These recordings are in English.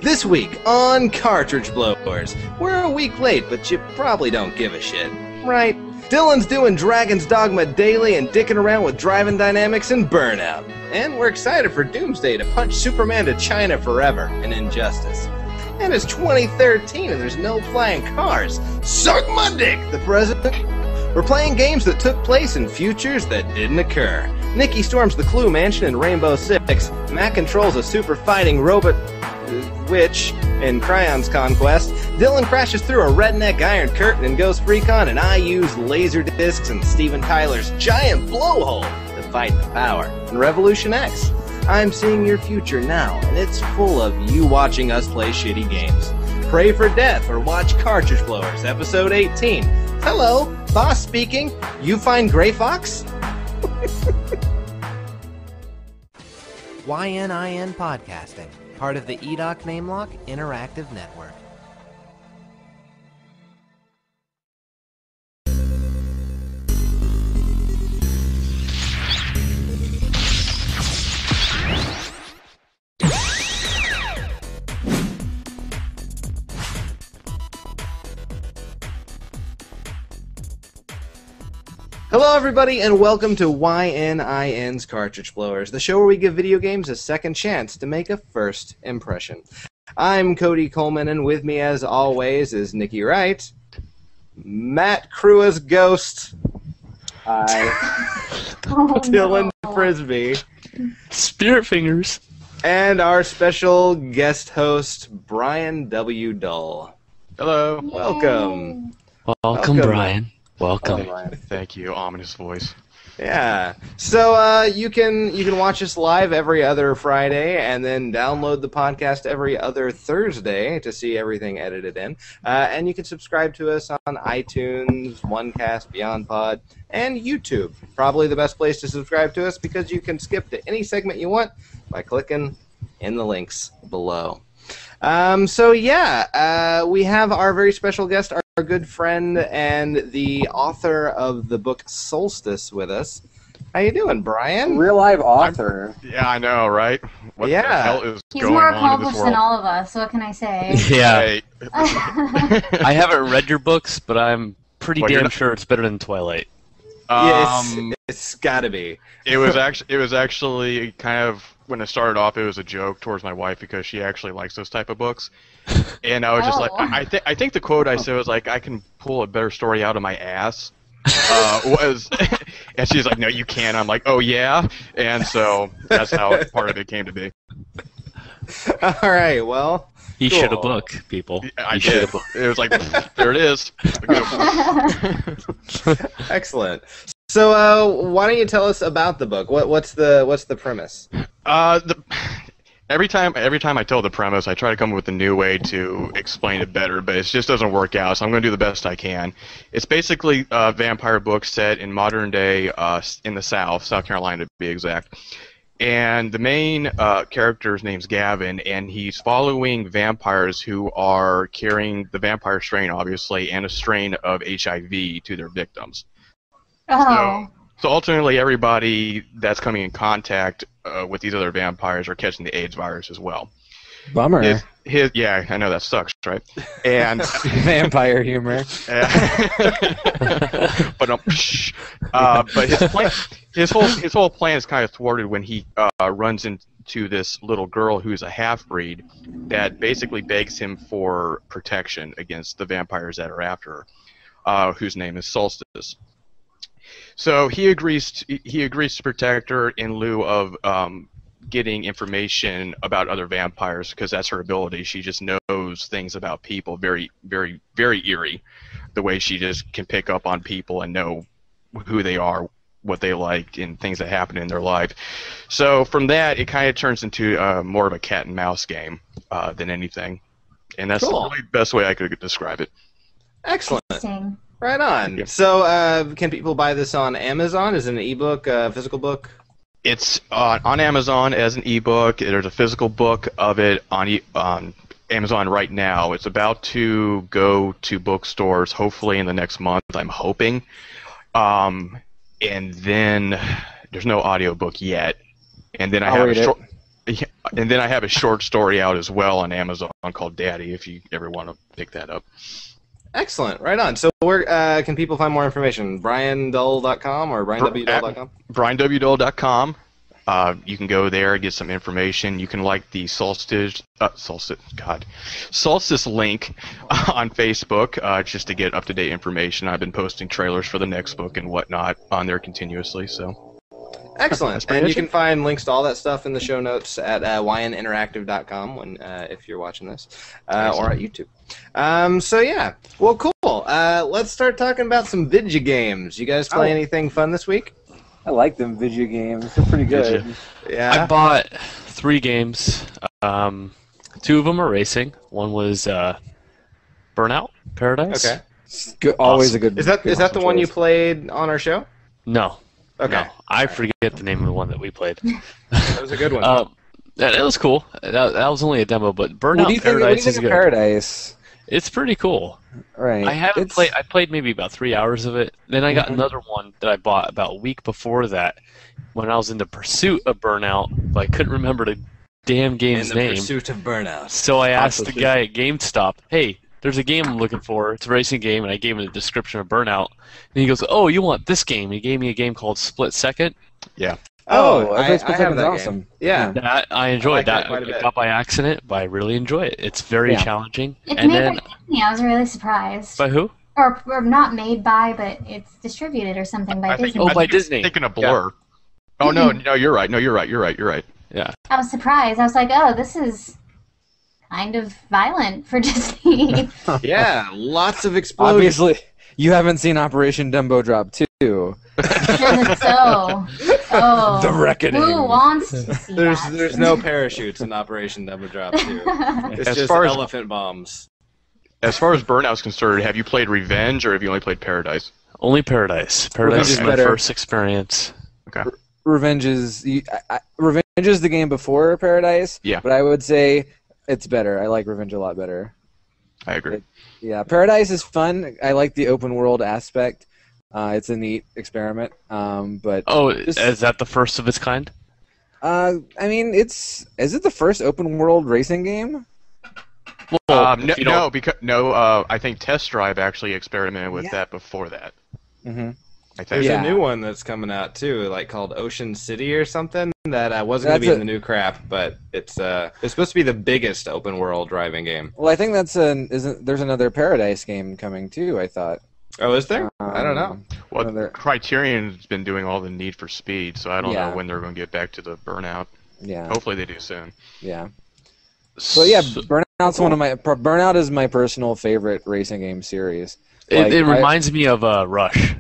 This week on Cartridge Blowers, we're a week late, but you probably don't give a shit, right? Dylan's doing Dragon's Dogma daily and dicking around with driving dynamics and Burnout. And we're excited for Doomsday to punch Superman to China forever in Injustce. And it's 2013 and there's no flying cars. Suck my dick, the president. We're playing games that took place in futures that didn't occur. Nikki storms the Clue Mansion in Rainbow Six. Matt controls a super fighting robot witch in Krion Conquest. Dylan crashes through a redneck iron curtain in Ghost Recon, and I use laserdiscs and Steven Tyler's giant blowhole to fight the power in Revolution X. I'm seeing your future now, and it's full of you watching us play shitty games. Pray for death or watch Cartridge Blowers, episode 18. Hello, boss speaking. You find Gray Fox? YNIN Podcasting, part of the EDOC NameLock Interactive Network. Hello everybody and welcome to YNIN's Cartridge Blowers, the show where we give video games a second chance to make a first impression. I'm Cody Coleman, and with me as always is Nikki Wright, Matt Crua's Ghost, Dylan Frisbee, Spirit Fingers, and our special guest host, Brian W. Dull. Hello. Welcome. Welcome, Brian. Welcome. Thank you, ominous voice. Yeah. So you can watch us live every other Friday, and then download the podcast every other Thursday to see everything edited in. And you can subscribe to us on iTunes, OneCast, BeyondPod, and YouTube. Probably the best place to subscribe to us because you can skip to any segment you want by clicking in the links below. So yeah, we have our very special guest, our good friend and the author of the book Solstice with us. How you doing, Brian? Real live author. Yeah, I know, right? What the hell is He's going more on in this accomplished world? than all of us, so what can I say? Yeah. Hey. I haven't read your books, but I'm pretty Well, you're damn not- sure it's better than Twilight. It's gotta be. It was actually kind of, when it started off, it was a joke towards my wife because she actually likes those type of books. And I was just like, I think the quote I said was like, I can pull a better story out of my ass. And she's like, no, you can't. I'm like, oh yeah, and so that's how part of it came to be. All right, well, You cool. should have book, people. I You should did. have book. It was like, there it is. Excellent. So why don't you tell us about the book? What's the premise? Every time I tell the premise, I try to come up with a new way to explain it better, but it just doesn't work out, so I'm going to do the best I can. It's basically a vampire book set in modern day in the South Carolina to be exact. And the main character's name's Gavin, and he's following vampires who are carrying the vampire strain, obviously, and a strain of HIV to their victims. Oh. So ultimately, everybody that's coming in contact with these other vampires are catching the AIDS virus as well. Bummer. Yeah, I know that sucks, right? And Vampire humor. but his whole plan is kind of thwarted when he runs into this little girl who's a half-breed that basically begs him for protection against the vampires that are after her, whose name is Solstice. So he agrees to protect her in lieu of getting information about other vampires, because that's her ability. She just knows things about people, very, very, very eerie. The way she just can pick up on people and know who they are, what they like, and things that happen in their life. So from that, it kind of turns into more of a cat and mouse game than anything, and that's Cool. really the best way I could describe it. Excellent. Interesting. Right on. Yeah. So can people buy this on Amazon? Is it an ebook, physical book? It's on Amazon as an ebook. There's a physical book of it on Amazon right now. It's about to go to bookstores hopefully in the next month, I'm hoping. And then there's no audiobook yet. And then I I'll have read a short it. Yeah, and then I have a short story out as well on Amazon called Daddy, if you ever want to pick that up. Excellent. Right on. So where can people find more information? BrianDull.com or BrianWDull.com? BrianWDull.com. You can go there, get some information. You can like the Solstice link on Facebook just to get up-to-date information. I've been posting trailers for the next book and whatnot on there continuously. So. Excellent. And you can find links to all that stuff in the show notes at YNInteractive.com when if you're watching this, or at YouTube. So yeah, well, cool. Let's start talking about some video games. You guys play anything fun this week? I like them video games. They're pretty good. Yeah. I bought 3 games. 2 of them are racing. One was Burnout Paradise. Okay. Good, always a good. Is that the one you played on our show? No. Okay. No, I forget the name of the one that we played. That was a good one. It was cool. That was only a demo, but Burnout Paradise is good. Paradise? It's pretty cool. Right. I haven't played. I played maybe about 3 hours of it. Then I got another one that I bought about a week before that, when I was in the pursuit of Burnout, but I couldn't remember the damn game's name. In the pursuit of Burnout. So I asked the guy at GameStop, "Hey, there's a game I'm looking for. It's a racing game," and I gave him the description of Burnout. And he goes, "Oh, you want this game?" He gave me a game called Split Second. Yeah. Oh, I have that awesome. Game. Yeah. That I enjoyed. that that quite a bit. I got by accident, but I really enjoy it. It's very challenging. It's and made then by Disney. I was really surprised. by who? Or not made by, but it's distributed or something by Disney. by Disney. Thinking of Blur. Oh no, you're right. No, you're right. Yeah. I was surprised. I was like, oh, this is kind of violent for Disney. Yeah, lots of explosions. Obviously, you haven't seen Operation Dumbo Drop 2. Oh, The Reckoning. who wants to see that? There's no parachutes in Operation Double Drop 2. It's As just far as- elephant bombs. As far as Burnout's concerned, have you played Revenge or have you only played Paradise? Only Paradise. Paradise is is my better. first experience. Okay. Revenge is Revenge is the game before Paradise. Yeah. But I would say it's better. I like Revenge a lot better. I agree. Yeah, Paradise is fun. I like the open world aspect. It's a neat experiment. But Is that the first of its kind? I mean, is it the first open world racing game? Well, I think Test Drive actually experimented with that before that. Mm-hmm. I think. There's Yeah. a new one that's coming out too, like called Ocean City or something. That wasn't going to be in the new crap, but it's supposed to be the biggest open world driving game. Well, I think there's another Paradise game coming too. I thought. Oh, is there? I don't know. Well, another- Criterion's been doing all the Need for Speed, so I don't Yeah. know when they're going to get back to the Burnout. Yeah. Hopefully they do soon. Yeah. So yeah, Burnout is my personal favorite racing game series. It reminds me of Rush.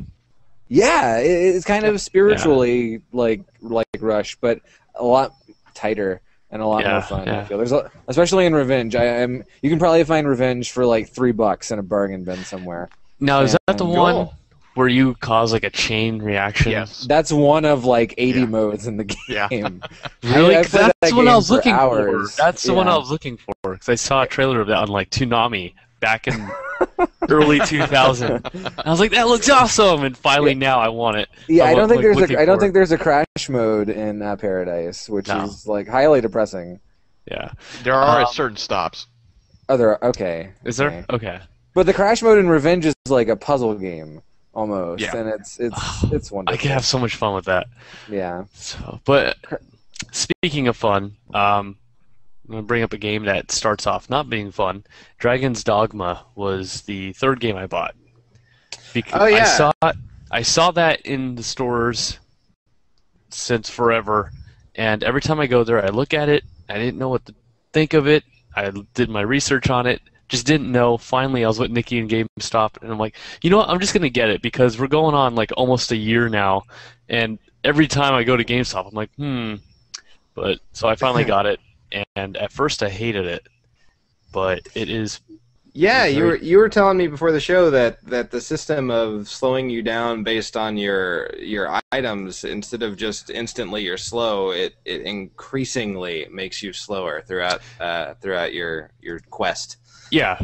Yeah, it's kind of spiritually like Rush, but a lot tighter and a lot more fun. I feel especially in Revenge. You can probably find Revenge for like $3 in a bargain bin somewhere. Now, is that the Cool. one where you cause like a chain reaction? Yes. That's one of like 80 modes in the game. Yeah. Really? I 'Cause played that's that the one I game was for looking hours. for. That's the one Yeah. I was looking for because I saw a trailer of that on like Toonami back in early 2000. I was like, that looks awesome, and finally now I want it. Yeah, I don't think looking for it. there's a crash mode in Paradise, which is like highly depressing. Yeah. There are at certain stops. Okay. Is there? Okay. But the crash mode in Revenge is like a puzzle game almost, Yeah. and it's wonderful. I could have so much fun with that. Yeah. So, but speaking of fun, I'm going to bring up a game that starts off not being fun. Dragon's Dogma was the third game I bought. Oh, yeah. I saw that in the stores since forever, and every time I go there, I look at it. I didn't know what to think of it. I did my research on it. Just didn't know. Finally, I was with Nikki and GameStop, and I'm like, you know what? I'm just going to get it because we're going on like almost a year now, and every time I go to GameStop, I'm like, But so I finally got it, and at first I hated it, but it is. Yeah, you were telling me before the show that the system of slowing you down based on your items instead of just instantly you're slow, it increasingly makes you slower throughout your quest. Yeah,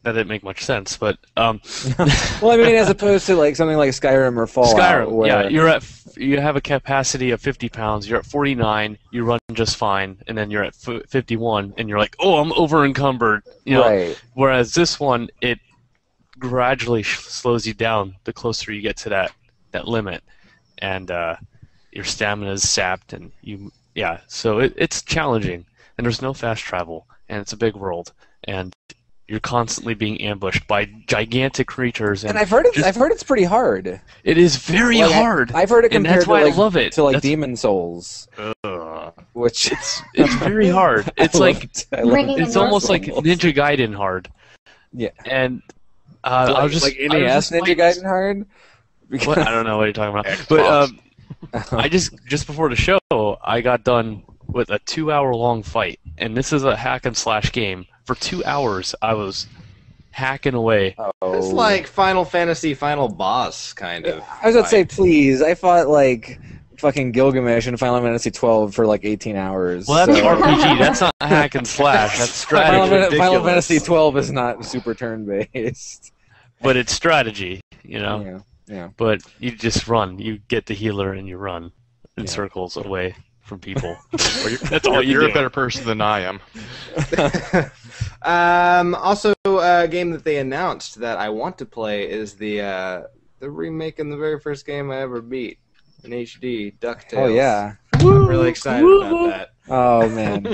that didn't make much sense, but Well, I mean, as opposed to like something like Skyrim or Fallout. Skyrim, where... yeah, you have a capacity of 50 pounds. You're at 49, you run just fine, and then you're at 51, and you're like, oh, I'm over encumbered. You know. Right. Whereas this one, it gradually slows you down the closer you get to that limit, and your stamina is sapped, and so it's challenging, and there's no fast travel, and it's a big world, and you're constantly being ambushed by gigantic creatures. And I've heard it's pretty hard. It is very hard. I've heard it and compared that's why to like, I love it. to like Demon Souls, which it's very hard. It's it's almost like Ninja Gaiden hard. Yeah. And I was just like NES Ninja Gaiden hard. What? I don't know what you're talking about. But I just before the show, I got done with a 2-hour-long fight, and this is a hack and slash game. For 2 hours, I was hacking away. It's like Final Fantasy Final Boss, kind of. I was about to say, please. I fought like fucking Gilgamesh in Final Fantasy 12 for like 18 hours. Well, that's RPG. That's not a hack and slash. That's strategy. Final Fantasy 12 is not super turn-based. But it's strategy, you know? Yeah. But you just run. You get the healer and you run in circles away from people. That's all You're a better person than I am. Also, a game that they announced that I want to play is the remake in the very first game I ever beat in HD, DuckTales. Oh yeah, I'm really excited about that. Oh man,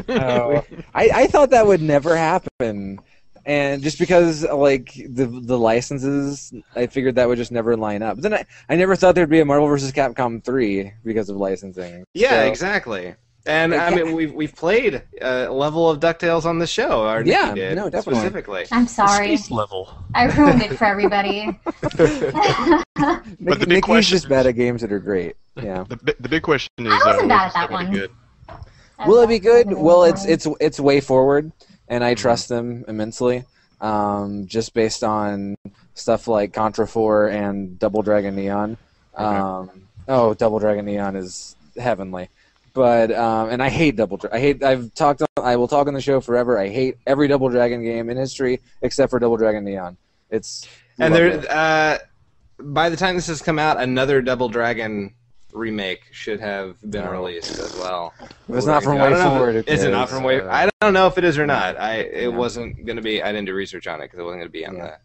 I thought that would never happen, and just because like the licenses, I figured that would just never line up. But then I never thought there'd be a Marvel vs. Capcom 3 because of licensing. Yeah, exactly. And I mean, we've played a level of DuckTales on the show. Our Nikki did, no, definitely. Specifically. I'm sorry. Space level. I ruined it for everybody. But the big Nikki's question just bad at games that are great. Yeah. The big question is, I wasn't bad at that really one. good. Will it be good? Well, it's way forward, and I trust them immensely. Just based on stuff like Contra 4 and Double Dragon Neon. Double Dragon Neon is heavenly. But and I hate I will talk on the show forever. I hate every Double Dragon game in history except for Double Dragon Neon. And by the time this has come out, another Double Dragon remake should have been released as well. If it's not from Way Forward. Is it not from Way? I don't know if it is or not. It wasn't going to be. I didn't do research on it because it wasn't going to be on the.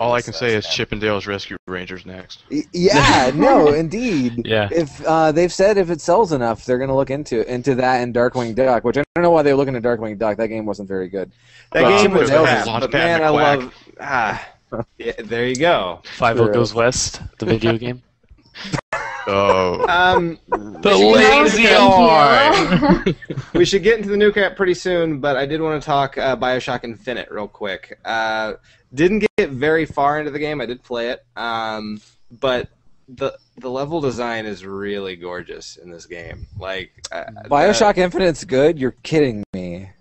All I can say is Chippendale's Rescue Rangers next. Yeah, no, indeed. Yeah. If they've said if it sells enough, they're going to look into that and Darkwing Duck, which I don't know why they were looking at Darkwing Duck. That game wasn't very good. That game was crap, but man, I love. Yeah, there you go. 5-0 Goes West, the video game. Oh. The lazy arm. We should get into the new cap pretty soon, but I did want to talk BioShock Infinite real quick. Didn't get very far into the game. I did play it, but the level design is really gorgeous in this game. Like BioShock Infinite's good. You're kidding me.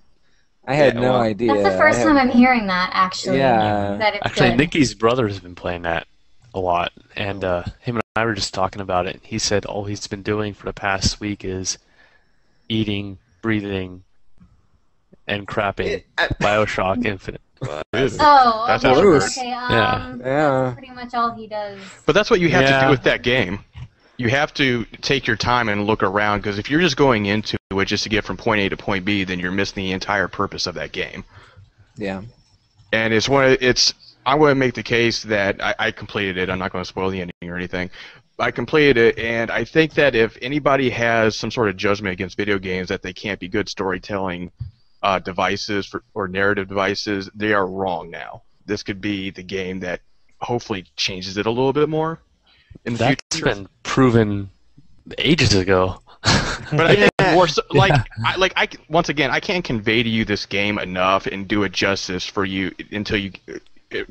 I had no idea. That's the first time I'm hearing that, actually. Yeah. That it's Actually, good. Nikki's brother has been playing that a lot, and him and I were just talking about it. He said all he's been doing for the past week is eating, breathing, and crapping BioShock Infinite. That's okay. Yeah. Pretty much all he does. But that's what you have to do with that game. You have to take your time and look around, because if you're just going into it just to get from point A to point B, then you're missing the entire purpose of that game. Yeah. And I'm going to make the case that I completed it. I'm not going to spoil the ending or anything. I completed it, and I think that if anybody has some sort of judgment against video games that they can't be good storytelling devices or narrative devices, they are wrong now. This could be the game that hopefully changes it a little bit more in the That's future. been proven ages ago. But I think more so, once again, I can't convey to you this game enough and do it justice for you until you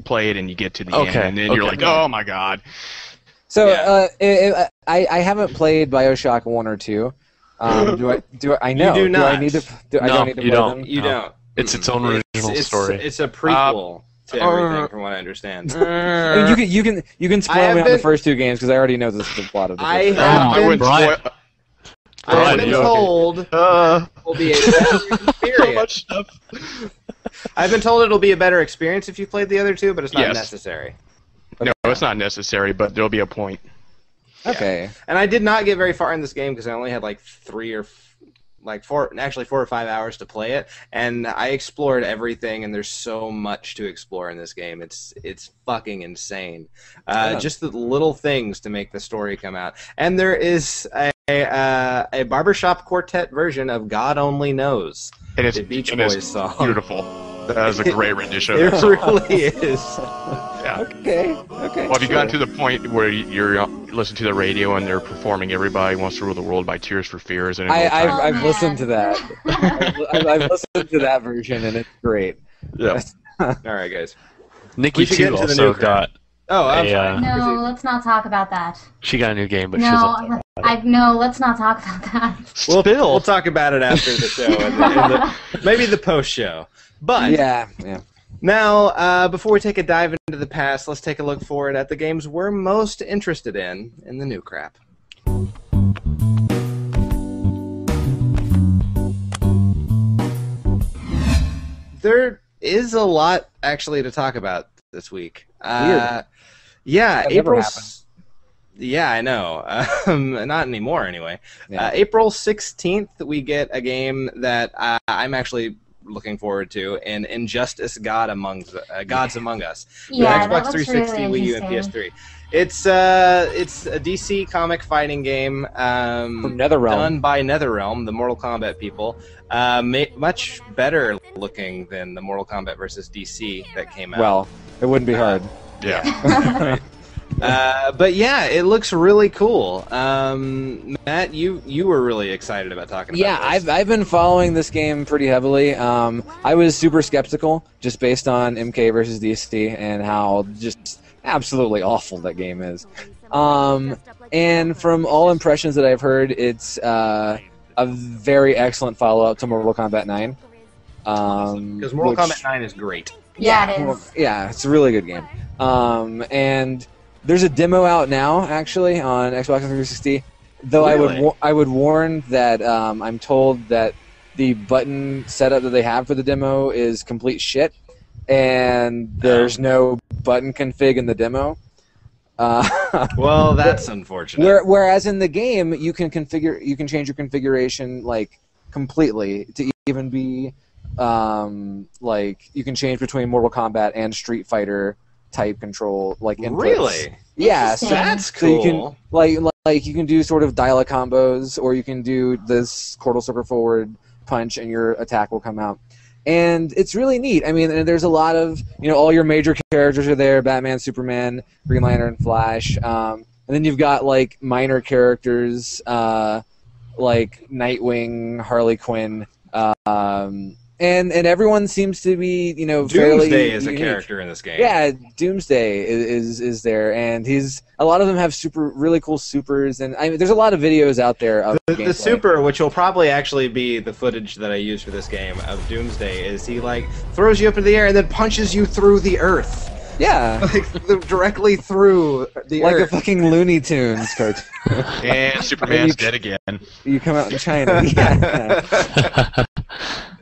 play it and you get to the end, and then you're like, oh my god. So I haven't played BioShock 1 or 2. Do I know? You do not. Do I need to? I don't need to play them? You don't. It's its own original story. It's a prequel to everything, from what I understand. I mean, you can spoil me on the first two games because I already know this is the plot of the I first have Brian, been told will be a better so experience. much stuff. I've been told it'll be a better experience if you played the other two, but it's not Yes. necessary. No, it's not necessary, but there'll be a point. Okay. And I did not get very far in this game because I only had like 4 or 5 hours to play it, and I explored everything, and there's so much to explore in this game. It's fucking insane. Just the little things to make the story come out. And there is a barbershop quartet version of God Only Knows, And it's the Beach and it's Boys song. beautiful. That is a great rendition of It that song. really is. Yeah. Okay. Well, have you gotten to the point where you're listening to the radio and they're performing "Everybody Wants to Rule the World" by Tears for Fears? And I've listened to that. I've listened to that version, and it's great. yeah. All right, guys. Nikki We should get too into the also new crap. got. Oh, I'm a, sorry. No, let's not talk about that. She got a new game, but she's not. No, let's not talk about that. We'll talk about it after the show, maybe the post show. But Yeah. now, before we take a dive into the past, let's take a look forward at the games we're most interested in the new crap. There is a lot actually to talk about this week. Weird. Yeah, That never April's. Yeah, I know. Not anymore, anyway. Yeah. April 16th, we get a game that I'm actually looking forward to, in Injustce: Gods Among Us. For Yeah, that Xbox looks 360, really Wii U, and interesting. PS3. It's a DC comic fighting game From NetherRealm. done by NetherRealm, the Mortal Kombat people. Much better looking than the Mortal Kombat versus DC that came out. Well, it wouldn't be hard. Yeah. But yeah, it looks really cool. Matt, you were really excited about talking about Yeah, this. I've been following this game pretty heavily. I was super skeptical just based on MK versus DC and how just absolutely awful that game is. And from all impressions that I've heard, it's a very excellent follow-up to Mortal Kombat 9. Because Mortal Kombat 9 is great. Yeah, it is. Yeah, it's a really good game. And there's a demo out now, actually, on Xbox 360. Though Really? I would warn that I'm told that the button setup that they have for the demo is complete shit, and there's no button config in the demo. Well, that's unfortunate. Whereas in the game, you can change your configuration like completely to even be like you can change between Mortal Kombat and Street Fighter type control like inputs. Really? Yeah, so, That's so you cool. can like you can do sort of dial-up combos, or you can do this quarter circle forward punch and your attack will come out. And it's really neat. I mean, and there's a lot of, all your major characters are there: Batman, Superman, Green Lantern, Flash. And then you've got like minor characters like Nightwing, Harley Quinn, and everyone seems to be fairly Doomsday is a unique. character in this game. Yeah, Doomsday is there, and a lot of them have really cool supers, and I mean, there's a lot of videos out there of The gameplay. super, which will probably actually be the footage that I use for this game of Doomsday, is he like throws you up in the air and then punches you through the earth. Yeah, Like directly through the like earth. a fucking Looney Tunes cartoon. And Superman's dead again. You come out in China. Yeah.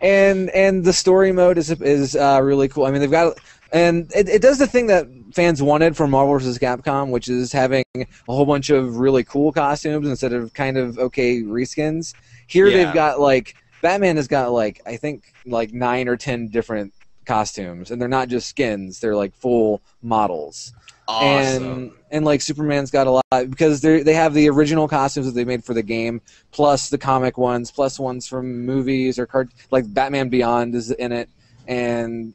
And the story mode is really cool. I mean, they've got, and it does the thing that fans wanted from Marvel vs. Capcom, which is having a whole bunch of really cool costumes instead of kind of okay reskins. Here Yeah. they've got like Batman has got like I think like 9 or 10 different costumes, and they're not just skins; they're like full models. Awesome. And like Superman's got a lot because they have the original costumes that they made for the game, plus the comic ones, plus ones from movies or like Batman Beyond is in it, and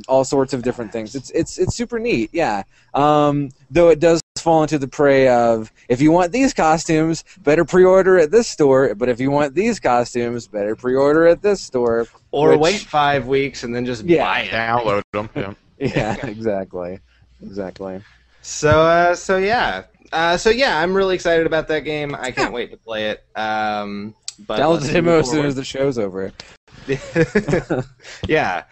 all sorts of different things. It's super neat, yeah. Though it does fall into the prey of, if you want these costumes, better pre-order at this store, but if you want these costumes, better pre-order at this store. Or which- wait 5 weeks and then just Yeah. buy it. Download them. Yeah. Yeah, exactly. So yeah, I'm really excited about that game. I can't wait to play it. But Download let's the demo move as soon forward. as the show's over. Yeah.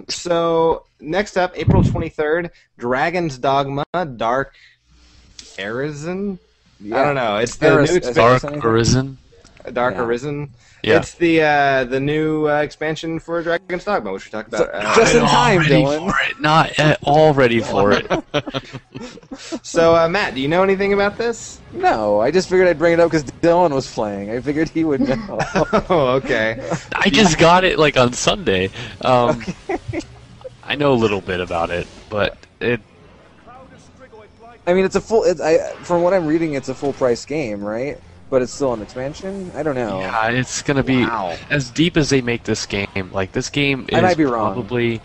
So next up, April 23rd, Dragon's Dogma: Dark Arisen. I don't know. It's the Arisen. new Is expansion. Dark Arisen. Dark Yeah. Arisen. Yeah. It's the new expansion for Dragon's Dogma, which we talked about. Just in time, ready Dylan. for it. Not at all ready for it. So, Matt, do you know anything about this? No, I just figured I'd bring it up because Dylan was playing. I figured he would know. Oh, okay. I just got it like on Sunday. I know a little bit about it, but it. I mean, it's a full. From what I'm reading, it's a full price game, right? But it's still an expansion. I don't know. Yeah, it's gonna be Wow. as deep as they make this game. Like this game I might is be wrong. probably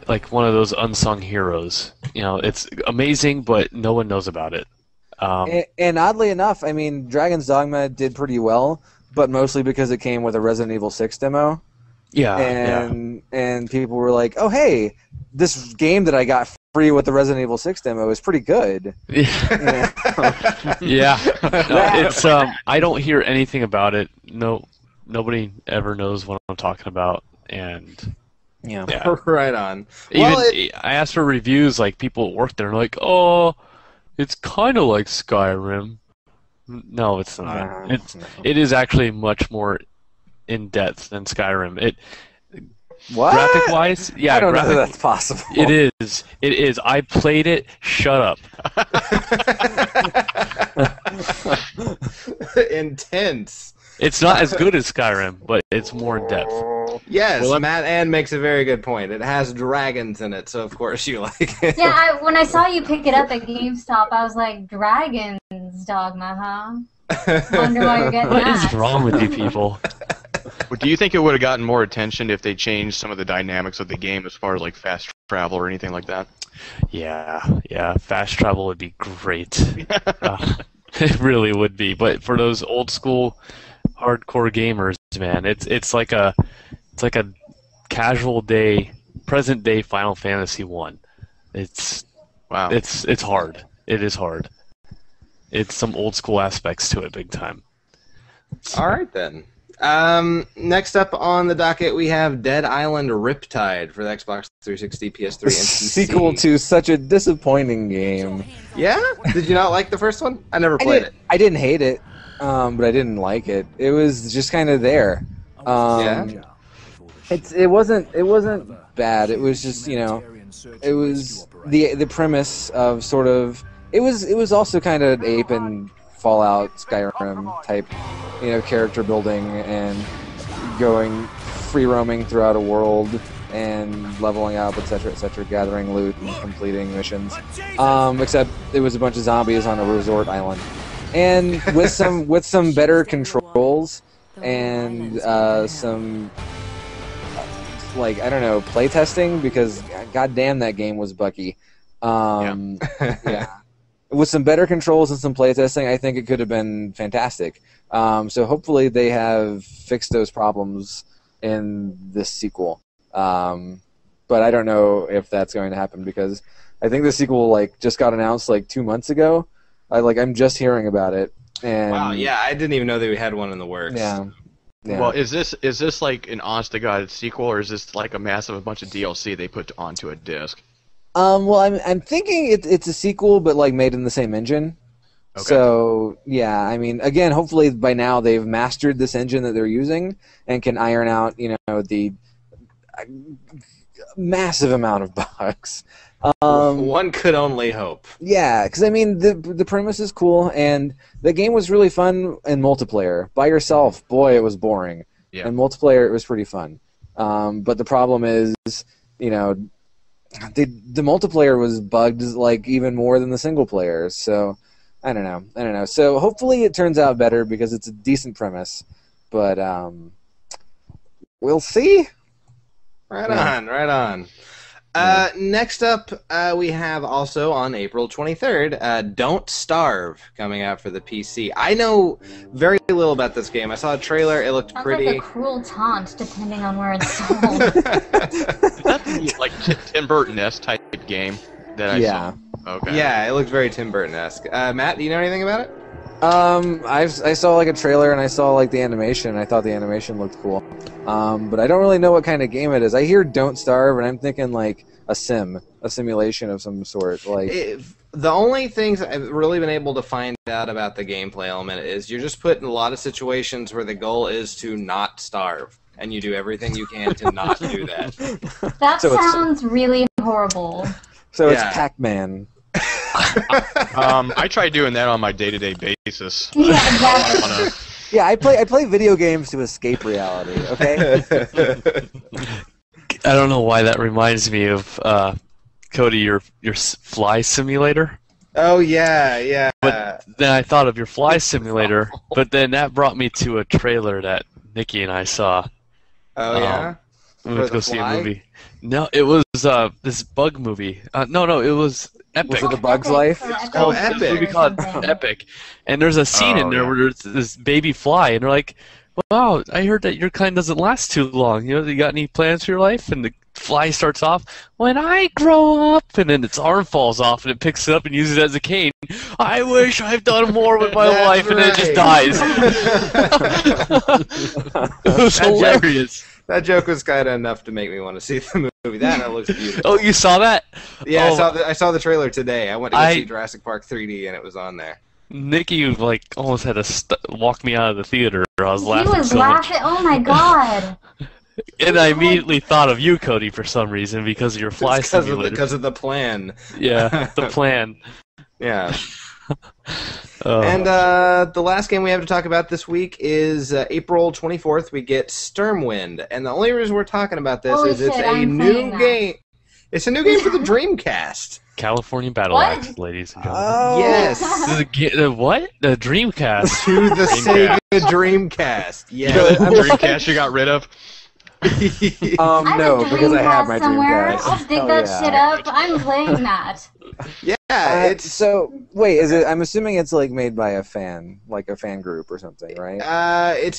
like one of those unsung heroes. You know, it's amazing, but no one knows about it. And oddly enough, I mean, Dragon's Dogma did pretty well, but mostly because it came with a Resident Evil 6 demo. Yeah, And people were like, "Oh, hey, this game that I got free with the Resident Evil 6 demo is pretty good." yeah. Yeah. No, it's I don't hear anything about it. No, nobody ever knows what I'm talking about, and Yeah. yeah. Right on. Even Well, I asked for reviews, like people at work there, and like, oh, it's kind of like Skyrim. No, it's not. No. It is actually much more in depth than Skyrim. It What? graphic wise, yeah, I don't know if that's possible. It is. It is. I played it. Shut up. intense. It's not as good as Skyrim, but it's more in depth. Yes, Well, Matt Ann makes a very good point. It has dragons in it, so of course you like it. Yeah, when I saw you pick it up at GameStop, I was like, Dragon's Dogma, huh? Wonder why you're getting What that. is wrong with you people? But do you think it would have gotten more attention if they changed some of the dynamics of the game as far as like fast travel or anything like that? Yeah. Fast travel would be great. It really would be. But for those old school, hardcore gamers, man, it's like a casual day, present day Final Fantasy 1. It's Wow. it's hard. It is hard. It's some old school aspects to it, big time. All right, then. Next up on the docket, we have Dead Island Riptide for the Xbox 360, PS3, and PC. Sequel to such a disappointing game. Yeah? Did you not like the first one? I never played it. I didn't hate it, but I didn't like it. It was just kind of there. Yeah? It wasn't bad. It was just, it was the premise of sort of it was also kind of Ape and Fallout, Skyrim type, character building and going free roaming throughout a world and leveling up, etc., gathering loot and completing missions. Except it was a bunch of zombies on a resort island, and with some better controls and some playtesting, because goddamn that game was bucky. Yeah. With some better controls and some playtesting, I think it could have been fantastic. So hopefully they have fixed those problems in this sequel. But I don't know if that's going to happen, because I think the sequel just got announced 2 months ago. I'm just hearing about it. And Wow, yeah, I didn't even know that we had one in the works. Yeah. Well, is this like an honest to god sequel, or is this like a massive bunch of DLC they put onto a disc? Well, I'm thinking it's a sequel, but made in the same engine. Okay. So yeah, I mean, again, hopefully by now they've mastered this engine that they're using and can iron out, the massive amount of bugs. One could only hope. Yeah, because I mean, the premise is cool, and the game was really fun in multiplayer. By yourself, boy, it was boring. Yeah. In multiplayer, it was pretty fun. But the problem is, the multiplayer was bugged even more than the single player. So I don't know. So hopefully it turns out better, because it's a decent premise. But we'll see. Right on. Next up, we have also on April 23rd, Don't Starve coming out for the PC. I know very little about this game. I saw a trailer. It looked Sounds pretty. like a cruel taunt, depending on where it's sold. Is that the Tim Burton-esque type game that I Yeah. saw? Okay. Yeah, it looked very Tim Burton-esque. Matt, do you know anything about it? I saw like a trailer and I saw like the animation. I thought the animation looked cool. But I don't really know what kind of game it is. I hear Don't Starve, and I'm thinking like a simulation of some sort. Like the only things I've really been able to find out about the gameplay element is you're just put in a lot of situations where the goal is to not starve, and you do everything you can to not do that. That sounds really horrible. So it's Pac-Man. I try doing that on my day-to-day basis. Yeah, exactly. Yeah, I play video games to escape reality. Okay. I don't know why that reminds me of Cody, your fly simulator. Oh yeah. But then I thought of your fly simulator, but then that brought me to a trailer that Nikki and I saw. Oh yeah. We went to go see a movie. No, it was this bug movie. No, it was Epic. Was it The Bug's Life? Oh, Epic. Epic. We call it Epic. And there's a scene in there where there's this baby fly, and they're like, "Wow, I heard that your kind doesn't last too long. You got any plans for your life?" And the fly starts off, "When I grow up," and then its arm falls off, and it picks it up and uses it as a cane. "I wish I've done more with my life," and then it just dies. It was hilarious. That joke was kind of enough to make me want to see the movie. That looks beautiful. Oh, you saw that? Yeah, Oh, I saw the trailer today. I went to go see Jurassic Park 3D, and it was on there. Nikki like almost had to walk me out of the theater. I was laughing. He was laughing. Oh my god. And I immediately thought of you, Cody, for some reason because of your fly simulator. Because of the plan. Yeah, the plan. Yeah. And the last game we have to talk about this week is April 24th. We get Sturmwind, and the only reason we're talking about this is it's a new game. It's a new game for the Dreamcast. California Battle Axe, ladies and gentlemen. Oh. Yes. What? The Dreamcast. To the Sega Dreamcast. Yeah. Dreamcast you got rid of? No, because I have my Dreamcast. I'll dig that shit up. I'm playing that. Yeah, it's so. Wait, is it? I'm assuming it's like made by a fan, like a fan group or something, right? I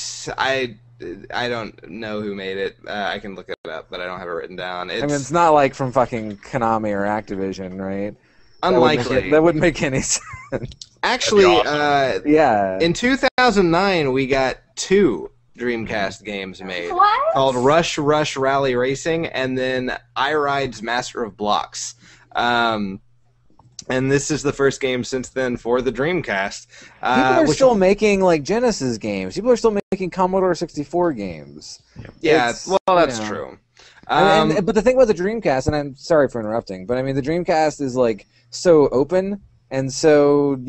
don't know who made it. I can look it up, but I don't have it written down. I mean, it's not like from fucking Konami or Activision, right? Unlikely. That wouldn't make any sense. Actually, yeah. In 2009, we got 2 Dreamcast games made. What? Called Rush Rally Racing, and then I Ride's Master of Blocks. And this is the first game since then for the Dreamcast. People are still making like Genesis games. People are still making Commodore 64 games. Yeah, that's true. But the thing about the Dreamcast, and I'm sorry for interrupting, but I mean the Dreamcast is like so open, and so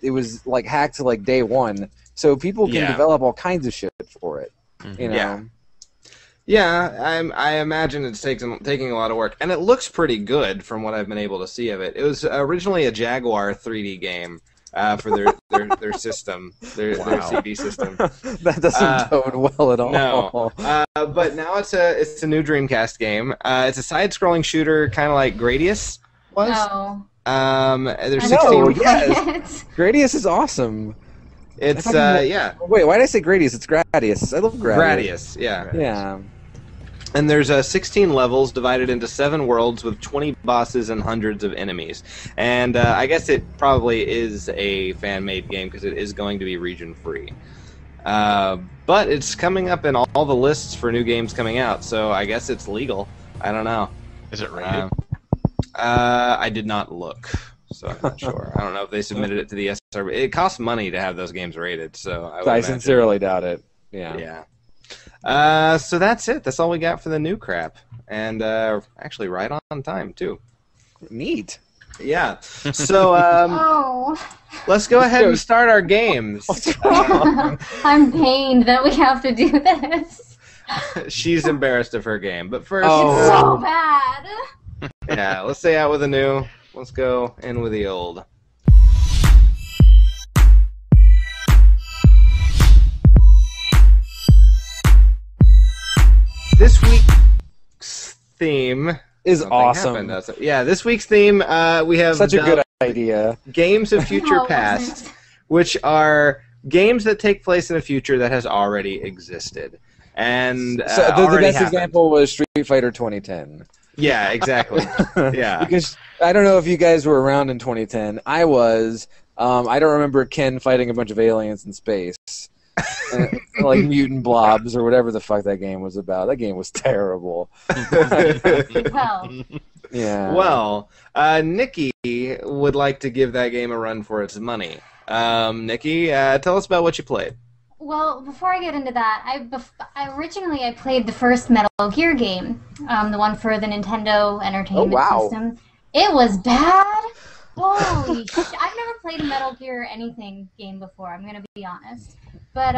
it was like hacked to like day one, so people can develop all kinds of shit for it. Yeah, I imagine it's taking a lot of work, and it looks pretty good from what I've been able to see of it. It was originally a Jaguar 3D game for their system, their CD system. That doesn't bode well at all. No, but now it's a new Dreamcast game. It's a side-scrolling shooter, kind of like Gradius was. No. There's 16. No, yes. Gradius is awesome. It's yeah. Wait, why did I say Gradius? It's Gradius. I love Gradius. Yeah. Yeah. And there's 16 levels divided into 7 worlds with 20 bosses and hundreds of enemies. And I guess it probably is a fan-made game because it is going to be region-free. But it's coming up in all the lists for new games coming out, so I guess it's legal. I don't know. Is it rated? I did not look, so I'm not sure. I don't know if they submitted it to the SRB. It costs money to have those games rated, so I sincerely doubt it. Yeah. Yeah. So that's it. That's all we got for the new crap, and actually right on time too. Neat. Yeah. So let's go ahead and start our games. I'm pained that we have to do this. She's embarrassed of her game, but first, It's so bad. Yeah, let's say out with the new. Let's go in with the old. This week's theme is awesome. This week's theme we have such a good idea. Games of Future Past, which are games that take place in a future that has already existed. And so the best example was Street Fighter 2010. Yeah, exactly. Yeah. Because I don't know if you guys were around in 2010. I was, I don't remember Ken fighting a bunch of aliens in space. Like mutant blobs or whatever the fuck that game was about. That game was terrible. Well. Yeah. Well, Nikki would like to give that game a run for its money. Nikki, tell us about what you played. Well, before I get into that, originally I played the first Metal Gear game, the one for the Nintendo Entertainment System. It was bad. Holy shit. I've never played a Metal Gear anything game before, I'm going to be honest. But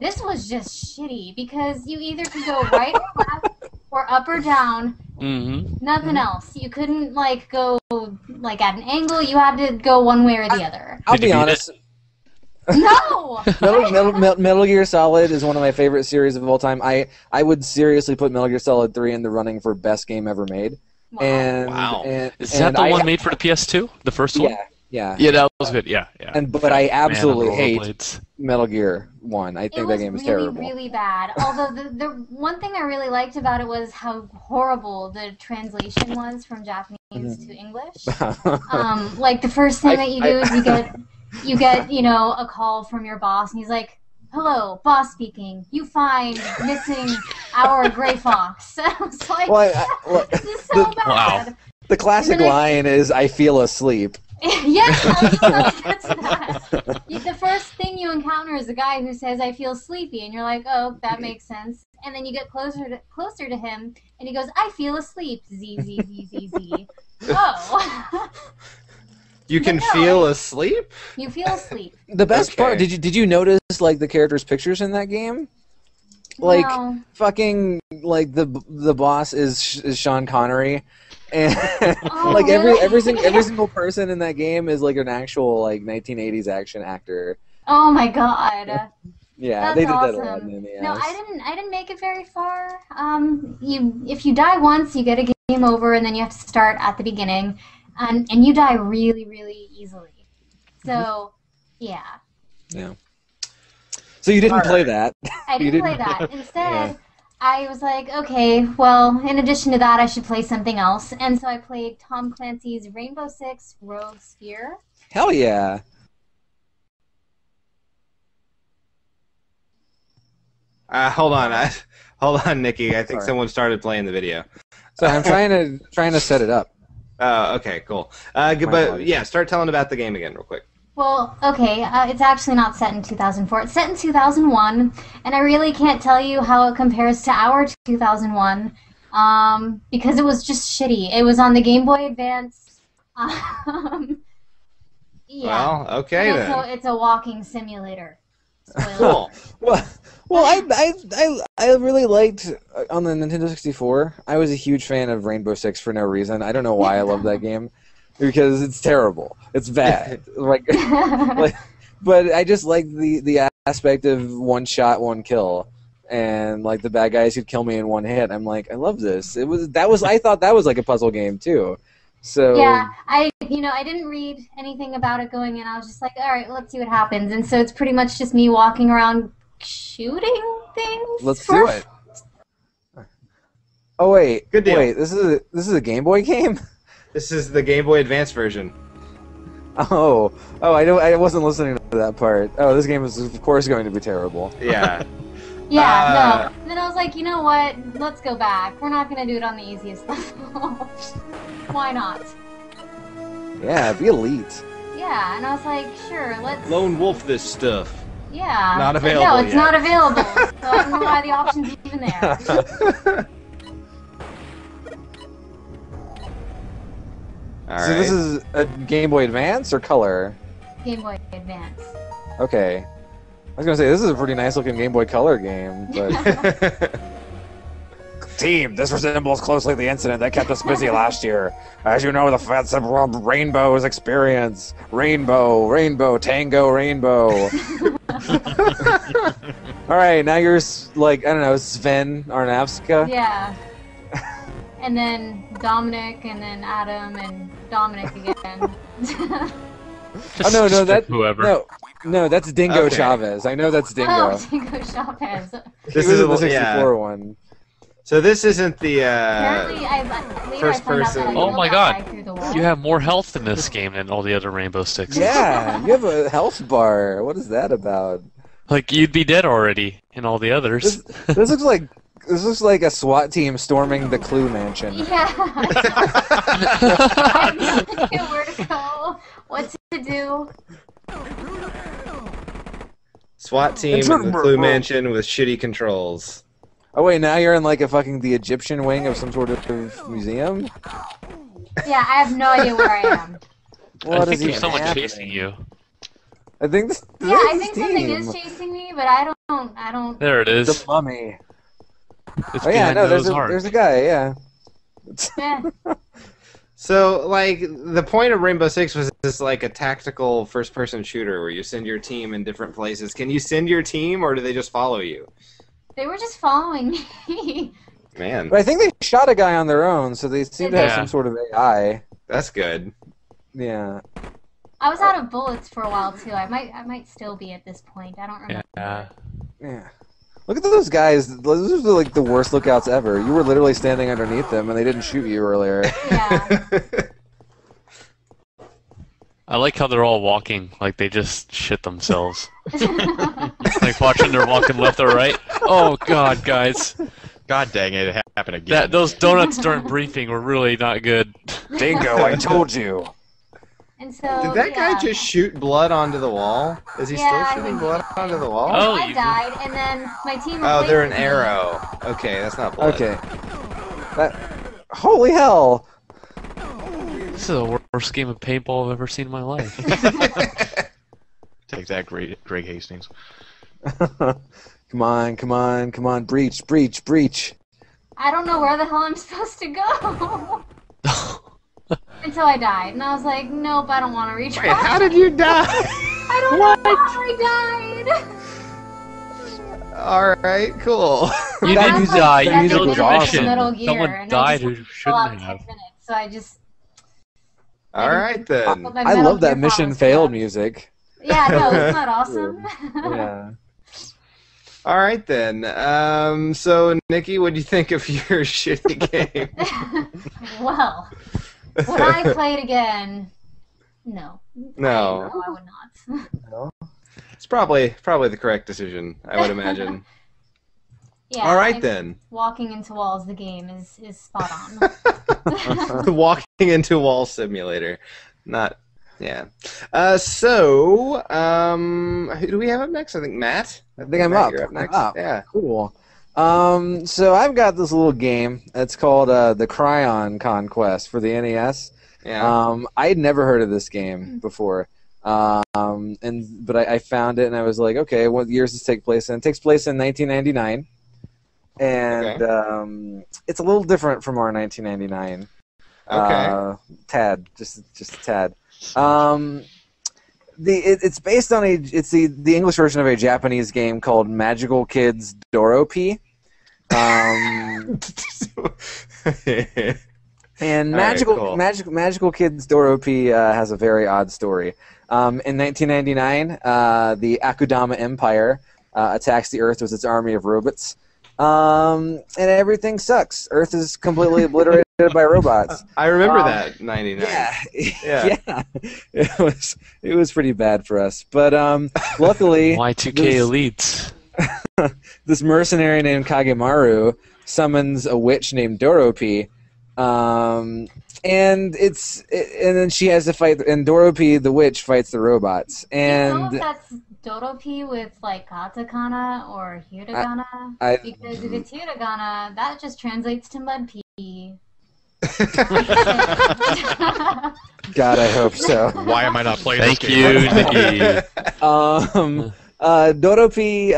this was just shitty because you either could go right or left or up or down. Nothing else. You couldn't like go like at an angle. You had to go one way or the other. I'll be honest. No! Metal Gear Solid is one of my favorite series of all time. I would seriously put Metal Gear Solid 3 in the running for best game ever made. Wow. And Is that the one made for the PS2? The first one? Yeah, that was good. Yeah. But I absolutely hate rollerblades. Metal Gear 1. I think that game is really, terrible. really bad. Although the one thing I really liked about it was how horrible the translation was from Japanese to English. Like the first thing that you do is you get a call from your boss, and he's like, "Hello, boss speaking. You find missing our gray fox." I was like, "This is so bad." Wow. The classic line is, "I feel asleep." Yes, I was trying to get to that. The first thing you encounter is a guy who says, "I feel sleepy," and you're like, "Oh, that makes sense." And then you get closer to him, and he goes, "I feel asleep." Z Z Z Z Z. Oh. You can feel asleep? You feel asleep. The best part, did you notice like the characters' pictures in that game? Like fucking like the boss is Sean Connery. And like every single person in that game is like an actual like 1980s action actor. Oh my god. Yeah, that's they did awesome. that a lot in the No, I didn't make it very far. If you die once, you get a game over, and then you have to start at the beginning, and you die really, really easily. So, yeah. Yeah. So you didn't play that. I didn't play that. Instead, I was like, okay, well, in addition to that, I should play something else. And so I played Tom Clancy's Rainbow Six Rogue Sphere. Hell yeah. Hold on, Nikki. I think someone started playing the video. So I'm trying to set it up. Oh, okay, cool. But yeah, start telling about the game again real quick. Well, okay, it's actually not set in 2004. It's set in 2001, and I really can't tell you how it compares to our 2001, because it was just shitty. It was on the Game Boy Advance. Yeah. Well, okay then. So it's a walking simulator. Cool. Well, I really liked on the Nintendo 64. I was a huge fan of Rainbow Six for no reason. I don't know why I love that game. Because it's terrible. It's bad. But I just like the aspect of one shot, one kill, and like the bad guys who'd kill me in one hit. I'm like, I love this. I thought that was like a puzzle game too. So yeah, I didn't read anything about it going in. I was just like, all right, let's see what happens. And so it's pretty much just me walking around shooting things. Let's do it. Oh wait, good deal. Wait, this is a Game Boy game. This is the Game Boy Advance version. Oh, I wasn't listening to that part. Oh, this game is of course going to be terrible. Yeah. Yeah, no. And then I was like, you know what? Let's go back. We're not going to do it on the easiest level. Why not? Yeah, be elite. Yeah, and I was like, sure, let's... Lone Wolf this stuff. Yeah. Not available No, it's yet. not available. So I don't know why the option's even there. So this is a Game Boy Advance or Color? Game Boy Advance. Okay. I was gonna say, this is a pretty nice looking Game Boy Color game, but... Team, this resembles closely the incident that kept us busy last year. As you know, the offensive Rainbow's experience. Rainbow, Tango, Rainbow. Alright, now you're, like, I don't know, Sven Arnavska? Yeah. And then Dominic, and then Adam, and Dominic again. No, that's Dingo Chavez. I know that's Dingo. Oh, Dingo Chavez. This is the 64 one. So this isn't the Apparently, first person. Oh my god! You have more health in this game than all the other Rainbow Six. Yeah, you have a health bar. What is that about? Like you'd be dead already in all the others. This looks like a SWAT team storming the Clue Mansion. Yeah. I have no idea where to go, what to do. SWAT team in the Clue Mansion with shitty controls. Oh wait, now you're in like the Egyptian wing of some sort of museum? Yeah, I have no idea where I am. I think there's someone chasing you. I think this. I think something is chasing me, but I don't. There it is. The mummy. It's oh yeah, no, there's a guy. Yeah. Yeah. So, like, the point of Rainbow Six was this, like, a tactical first-person shooter where you send your team in different places. Can you send your team, or do they just follow you? They were just following me. Man. But I think they shot a guy on their own, so they seem to have some sort of AI. That's good. Yeah. I was out of bullets for a while, too. I might still be at this point. I don't remember. Yeah. Look at those guys. Those are like the worst lookouts ever. You were literally standing underneath them, and they didn't shoot you earlier. Yeah. I like how they're all walking like they just shit themselves. Like watching they're walking left or right. Oh god, guys. God dang it, it happened again. Those donuts during briefing were really not good. Dingo, I told you. And so, did that guy just shoot blood onto the wall? Is he still shooting blood onto the wall? Oh, I died, and then my team. Oh, they're an arrow. Okay, that's not blood. Okay. Holy hell! This is the worst game of paintball I've ever seen in my life. Take that, Greg Hastings. Come on, breach. I don't know where the hell I'm supposed to go. Until I died, and I was like, nope, I don't want to retry. Wait, how did you die? I don't know how I died. Alright, cool. You didn't die, you killed your mission. Gear, Someone died who shouldn't have. So I just... Alright then. I love that mission failed music. Yeah, no, isn't that awesome? Yeah. Alright then. So, Nikki, what do you think of your shitty game? Well, would I play it again? No. No. I would not. No. It's probably the correct decision, I would imagine. Yeah. Alright then. Walking into walls, the game is spot on. Walking into Wall Simulator. Not... Yeah. So, who do we have up next? I think Matt? I think I'm up. You're up next. I'm up. Yeah. Cool. So I've got this little game. It's called the Krion Conquest for the NES. Yeah. I had never heard of this game before. But I found it and I was like, okay, what year does this take place in? It takes place in 1999. And it's a little different from our 1999. Okay. Tad, just a tad. It's based on the English version of a Japanese game called Magical Kids Doropi. And Magical Kids Doropi has a very odd story. In 1999, the Akudama Empire attacks the Earth with its army of robots. And everything sucks. Earth is completely obliterated by robots. I remember that 99. Yeah. It was pretty bad for us. But luckily, Y2K elites. This mercenary named Kagemaru summons a witch named Doropi, and then she has to fight. And Doropi, the witch, fights the robots. And I don't know if that's Doropi with like katakana or hiragana, because if it's hiragana, that just translates to mud pea. God, I hope so. Why am I not playing Thank this game? you, Nikki. Doropi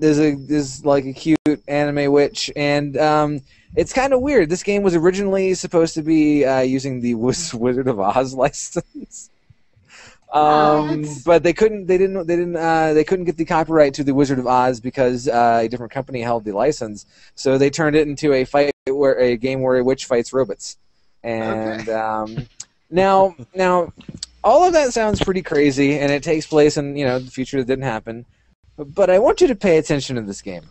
is like a cute anime witch, and it's kind of weird. This game was originally supposed to be using the Wizard of Oz license. But they couldn't get the copyright to the Wizard of Oz because a different company held the license. So they turned it into a game where a witch fights robots. And now all of that sounds pretty crazy, and it takes place in the future that didn't happen. But I want you to pay attention to this game,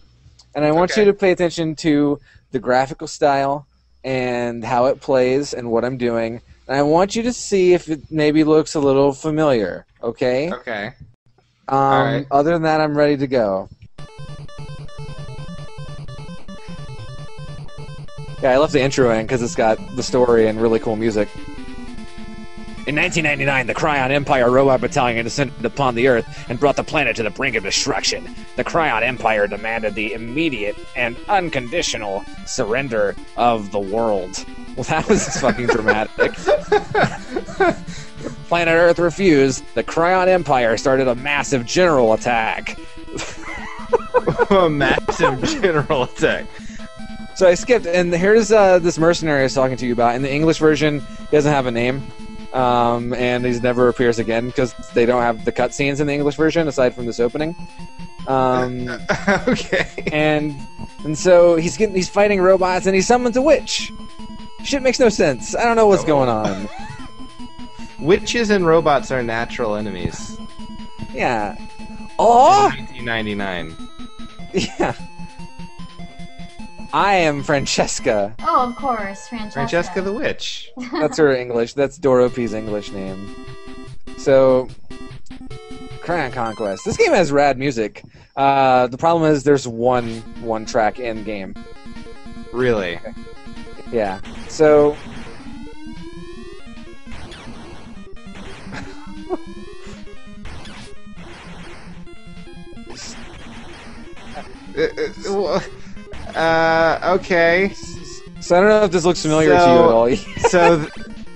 and I want you to pay attention to the graphical style and how it plays and what I'm doing. And I want you to see if it maybe looks a little familiar, okay? Okay. All right. Other than that, I'm ready to go. Yeah, I left the intro in because it's got the story and really cool music. In 1999, the Krion Empire robot battalion descended upon the Earth and brought the planet to the brink of destruction. The Krion Empire demanded the immediate and unconditional surrender of the world. Well, that was fucking dramatic. Planet Earth refused. The Krion Empire started a massive general attack. A massive general attack. So I skipped, and here's this mercenary I was talking to you about. In the English version, he doesn't have a name. And he never appears again because they don't have the cutscenes in the English version aside from this opening. Okay. And so he's fighting robots and he summons a witch. Shit makes no sense. I don't know what's going on. Witches and robots are natural enemies. Yeah. Oh. 1999. Yeah. I am Francesca. Oh, of course, Francesca. Francesca the Witch. That's her English. That's Dorothy's English name. So, Krion Conquest. This game has rad music. The problem is there's one track in game. Really? Yeah. So. Okay. So I don't know if this looks familiar to you at all.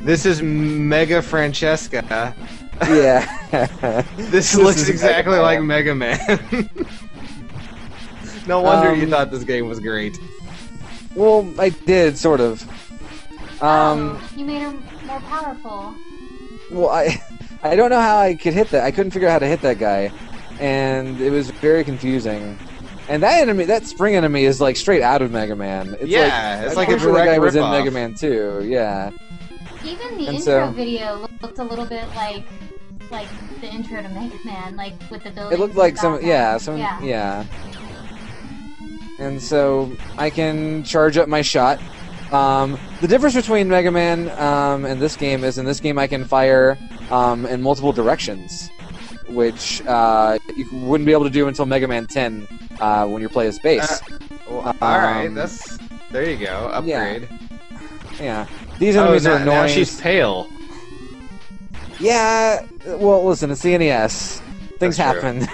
This is Mega Francesca. Yeah. This looks exactly like Mega Man. No wonder you thought this game was great. Well, I did, sort of. You made her more powerful. Well, I don't know how I could hit that. I couldn't figure out how to hit that guy, and it was very confusing. And that enemy, that spring enemy, is like straight out of Mega Man. It's it's like a the direct guy was in ripoff. Mega Man 2. Yeah. Even the intro video looked a little bit like the intro to Mega Man, like with the buildings. It looked like yeah. And so I can charge up my shot. The difference between Mega Man and this game is in this game I can fire in multiple directions, which you wouldn't be able to do until Mega Man 10 when you play as bass. Alright, there you go, upgrade. Yeah. These enemies are annoying. Now she's pale. Yeah, well, listen, it's the NES. Things happen.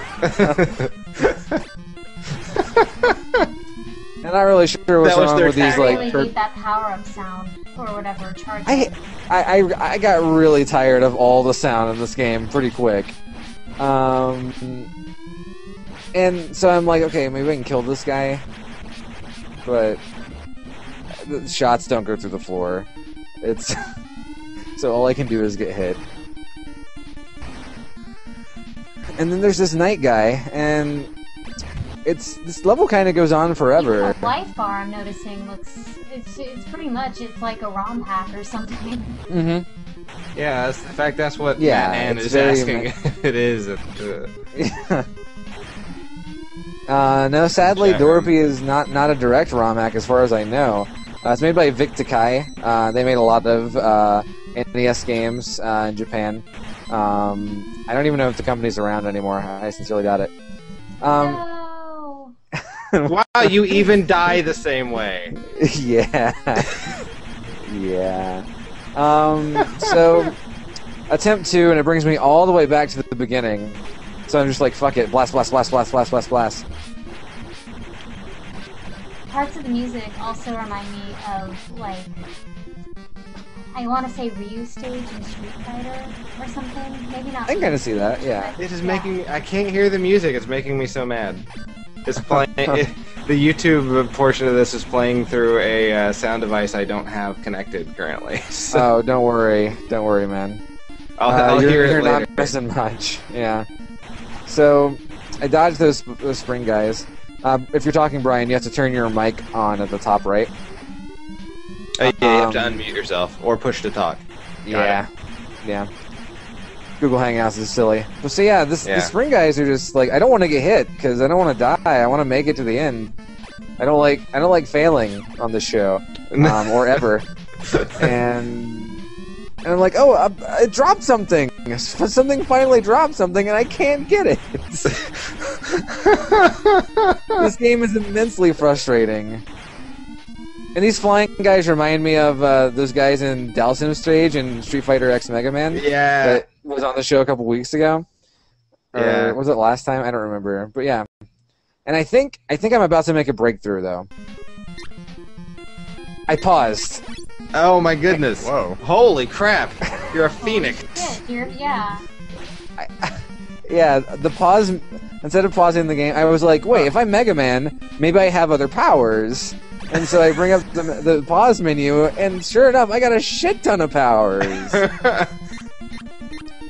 I'm not really sure what's wrong with these, like... I really hate that power-up sound, or whatever, charge. I got really tired of all the sound in this game pretty quick. And so I'm like, okay, maybe I can kill this guy. But... the shots don't go through the floor. It's... so all I can do is get hit. And then there's this night guy, and... this level kind of goes on forever. Even the life bar I'm noticing it's pretty much, it's like a ROM hack or something. Mm-hmm. Yeah, in fact, that's what Matt Ann is asking. It is. No, sadly, Dorothy is not a direct ROM hack as far as I know. It's made by Vic Takai. They made a lot of NES games in Japan. I don't even know if the company's around anymore. I sincerely doubt it. No. Wow, you even die the same way. Yeah. Yeah. So, attempt 2, and it brings me all the way back to the beginning. So I'm just like, fuck it, blast, blast, blast, blast, blast, blast, blast. Parts of the music also remind me of, like, I want to say Ryu stage in Street Fighter or something. Maybe not. I can kind of see that, yeah. It is making... I can't hear the music. It's making me so mad. It's playing... the YouTube portion of this is playing through a sound device I don't have connected currently. So. Oh, don't worry. Don't worry, man. I'll hear it later. You're not missing much. Yeah. So, I dodged those spring guys. If you're talking, Brian, you have to turn your mic on at the top right. Yeah, you have to unmute yourself or push to talk. Yeah. Google Hangouts is silly. But so yeah, the spring guys are just like, I don't want to get hit because I don't want to die. I want to make it to the end. I don't like failing on the show, or ever. And I'm like, oh, I dropped something. Something finally dropped something, and I can't get it. This game is immensely frustrating. And these flying guys remind me of those guys in Dalsim Stage and Street Fighter X Mega Man. Yeah. That was on the show a couple weeks ago. Yeah. Or was it last time? I don't remember. But yeah. And I think I'm about to make a breakthrough, though. I paused. Oh my goodness. Whoa. Holy crap. You're a phoenix. Yeah. Yeah, the pause... Instead of pausing the game, I was like, wait, if I'm Mega Man, maybe I have other powers. And so I bring up the pause menu, and sure enough, I got a shit ton of powers.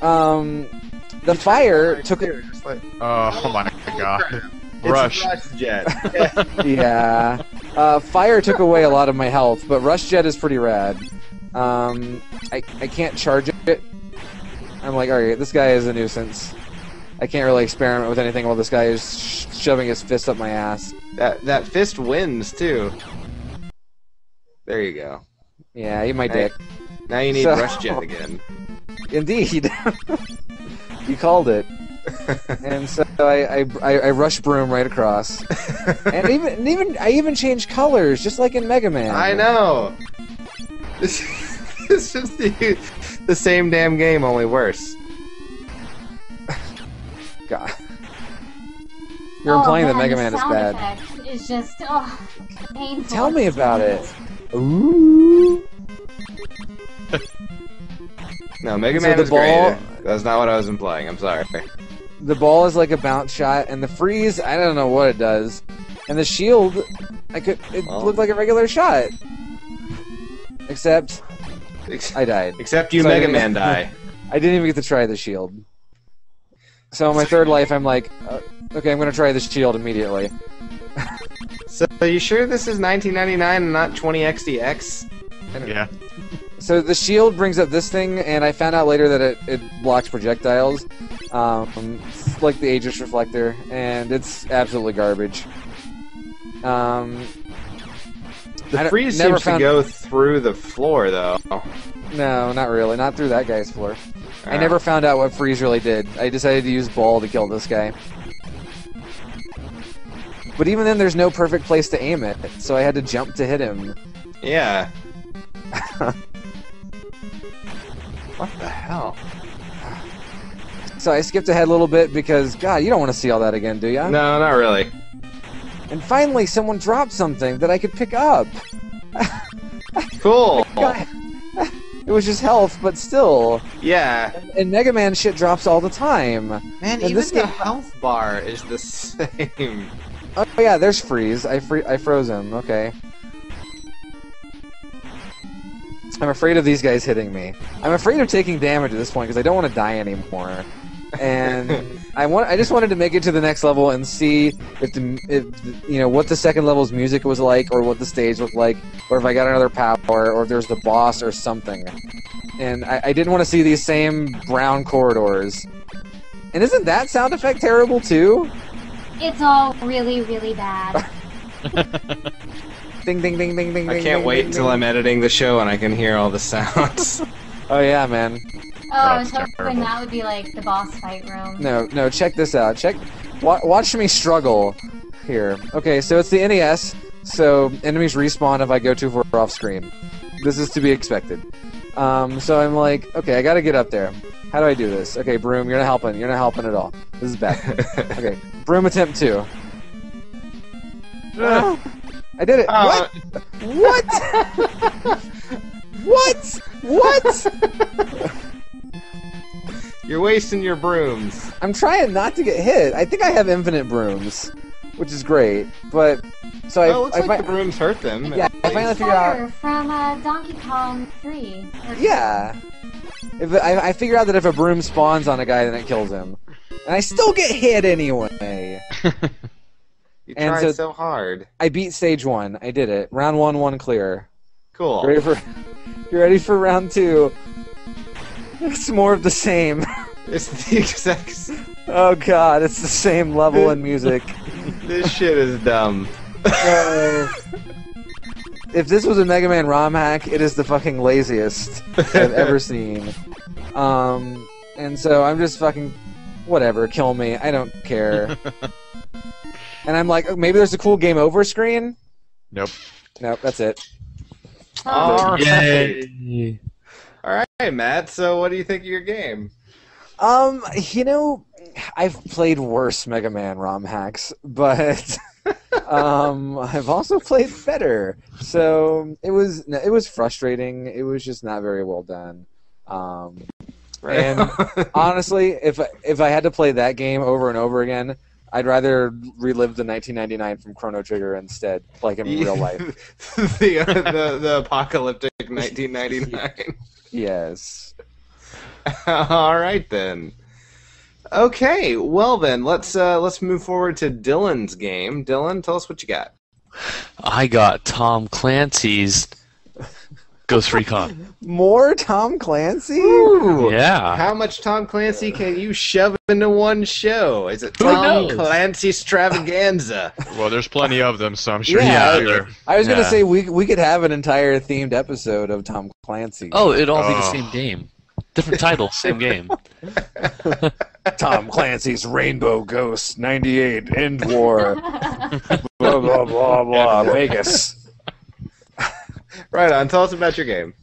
The fire took it. Oh my god. Rush. Rush. Jet. Yeah. Fire took away a lot of my health, but Rush Jet is pretty rad. I can't charge it. I'm like, alright, this guy is a nuisance. I can't really experiment with anything while this guy is shoving his fist up my ass. That fist wins, too. There you go. Yeah, eat my dick. Now you need So- Rush Jet again. Indeed. You called it. And so I rush broom right across. And I even changed colors, just like in Mega Man. I know. It's just the same damn game, only worse. God. You're implying that Mega Man the is sound bad. effect is just painful. Tell me about it. Ooh. No, Mega So Man the is great. ball- That's not what I was implying. I'm sorry. The ball is like a bounce shot, and the freeze, I don't know what it does. And the shield, it looked like a regular shot. Except, I died. Except you So I Mega didn't- Man die. I didn't even get to try the shield. So on my third life, I'm like, okay, I'm gonna try the shield immediately. So, are you sure this is 1999 and not 20XDX? Yeah. So the shield brings up this thing, and I found out later that it blocks projectiles, like the Aegis reflector, and it's absolutely garbage. The freeze seems to go through the floor, though. No, not really. Not through that guy's floor. I never found out what freeze really did. I decided to use ball to kill this guy. But even then, there's no perfect place to aim it, so I had to jump to hit him. Yeah. What the hell? So I skipped ahead a little bit because, God, you don't want to see all that again, do ya? No, not really. And finally, someone dropped something that I could pick up. Cool. God. It was just health, but still. Yeah. And Mega Man shit drops all the time. Man, and even this the game... health bar is the same. Oh yeah, there's freeze. I froze him. Okay. I'm afraid of these guys hitting me. I'm afraid of taking damage at this point because I don't want to die anymore. And I just wanted to make it to the next level and see if what the second level's music was like, or what the stage looked like, or if I got another power, or if there's the boss or something. And I didn't want to see these same brown corridors. And isn't that sound effect terrible too? It's all really, really bad. Ding ding ding ding ding. I can't wait until I'm editing the show and I can hear all the sounds. Oh yeah, man. Oh, I was hoping that would be like the boss fight room. No, check this out. Watch me struggle here. Okay, so it's the NES, so enemies respawn if I go too far off screen. This is to be expected. So I'm like, okay, I gotta get up there. How do I do this? Okay, broom, you're not helping. You're not helping at all. This is bad. Okay, broom attempt 2. I did it. What? What? What? You're wasting your brooms. I'm trying not to get hit. I think I have infinite brooms, which is great. But so it looks like the brooms hurt them. Yeah, I finally figured out. From Donkey Kong 3. Yeah. I figure out that if a broom spawns on a guy, then it kills him, and I still get hit anyway. You tried so hard. I beat stage 1. I did it. Round 1 clear. Cool. You ready for round 2? It's more of the same. It's the exact. Oh god, it's the same level and music. This shit is dumb. So, if this was a Mega Man ROM hack, it is the fucking laziest I've ever seen. And so I'm just fucking, whatever, kill me, I don't care. And I'm like, oh, maybe there's a cool game over screen? Nope. Nope, that's it. All right. Yay. All right, Matt. So, what do you think of your game? You know, I've played worse Mega Man ROM hacks, but I've also played better. So it was frustrating. It was just not very well done. And honestly, if I had to play that game over and over again, I'd rather relive the 1999 from Chrono Trigger instead, like in real life. the apocalyptic 1999. Yes. All right then. Okay, well then, let's move forward to Dylan's game. Dylan, tell us what you got. I got Tom Clancy's Ghost Recon. More Tom Clancy? Ooh, Yeah. How much Tom Clancy can you shove into one show? Is it Who Tom knows? Clancy Stravaganza? Well, there's plenty of them, so I'm sure Yeah, you there. I was gonna Yeah. say we could have an entire themed episode of Tom Clancy. Oh, it'd all be the Oh. same game. Different title, same game. Tom Clancy's Rainbow Ghost 98 End War. Blah blah blah blah. Vegas. Right on. Tell us about your game.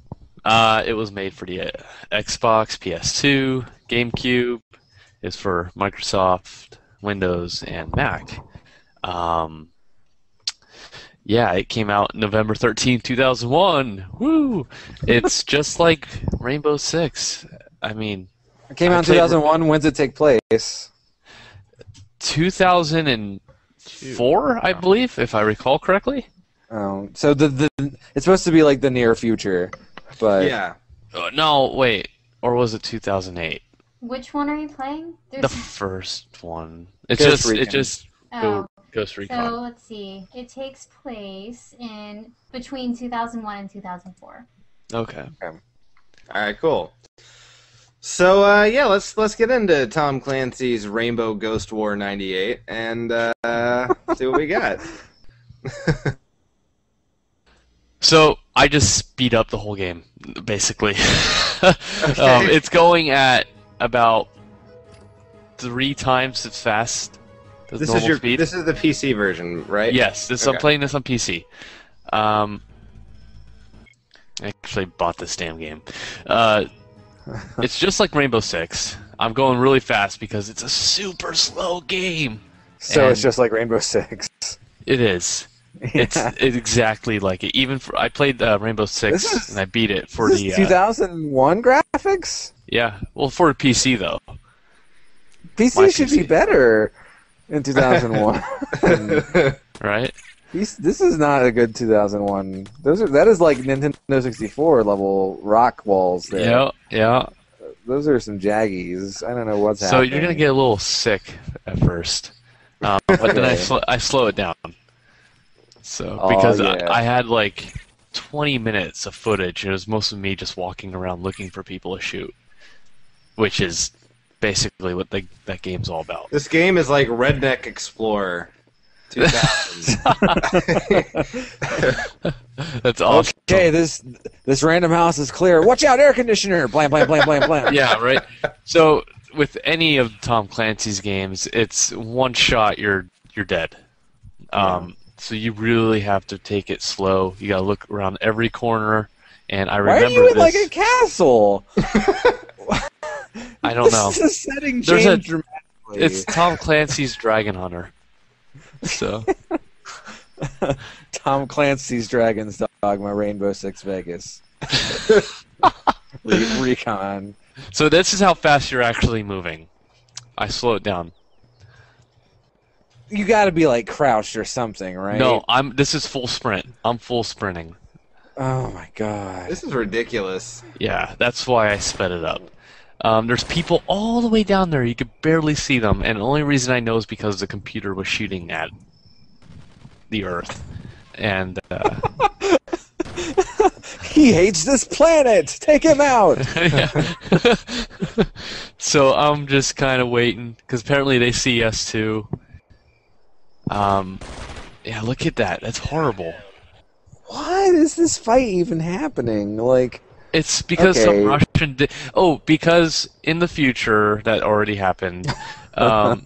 It was made for the Xbox, PS2, GameCube. It's for Microsoft, Windows, and Mac. Yeah, it came out November 13th, 2001. Woo! It's just like Rainbow Six. I mean, It came out in 2001. When's it take place? 2004, I believe, if I recall correctly. So it's supposed to be like the near future, but Yeah. No, wait. Or was it 2008? Which one are you playing? The first one. It Ghost just Oh, Ghost Recon. so let's see. It takes place in between 2001 and 2004. Okay. All right. Cool. So yeah, let's get into Tom Clancy's Rainbow Ghost War 98 and see what we got. So I just speed up the whole game, basically. Okay. It's going at about 3 times as fast as This normal is speed. This is the PC version, right? Yes, I'm Okay. playing this on PC. I actually bought this damn game. It's just like Rainbow Six. I'm going really fast because it's a super slow game. so it's And- just like Rainbow Six. It is. It's exactly like it. Even for I played Rainbow Six This is- and I beat it for This the is 2001 graphics. yeah. Well, for a PC though. PC My should PC. be better in 2001. Right? This is not a good 2001. That is like Nintendo 64 level rock walls there. Yeah, yeah. Those are some jaggies. I don't know what's So happening. you're gonna get a little sick at first, but then I Okay. slow it down. So Oh, because yeah. I had like 20 minutes of footage, and it was mostly me just walking around looking for people to shoot, which is basically what that game's all about. This game is like Redneck Explorer 2000. That's awesome. Okay, this random house is clear. Watch out, air conditioner. Blam blam blam blam blam. Yeah, right. So with any of Tom Clancy's games, it's one shot, you're dead. So you really have to take it slow. You gotta look around every corner. And I Why remember are you in this. like a castle? I don't know. This is a setting There's change dramatically. It's Tom Clancy's Dragon Hunter. So Tom Clancy's Dragon's Dogma Rainbow Six Vegas. Recon. so this is how fast you're actually moving. I slow it down. You got to be like crouched or something, right? No, this is full sprint. I'm full sprinting. Oh my god. This is ridiculous. Yeah, that's why I sped it up. There's people all the way down there. You could barely see them, and the only reason I know is because the computer was shooting at the Earth. And He hates this planet. Take him out. yeah. So I'm just kind of waiting because apparently they see us too. Yeah, look at that. That's horrible. Why is this fight even happening? Like, it's because some Russian. Because in the future that already happened, the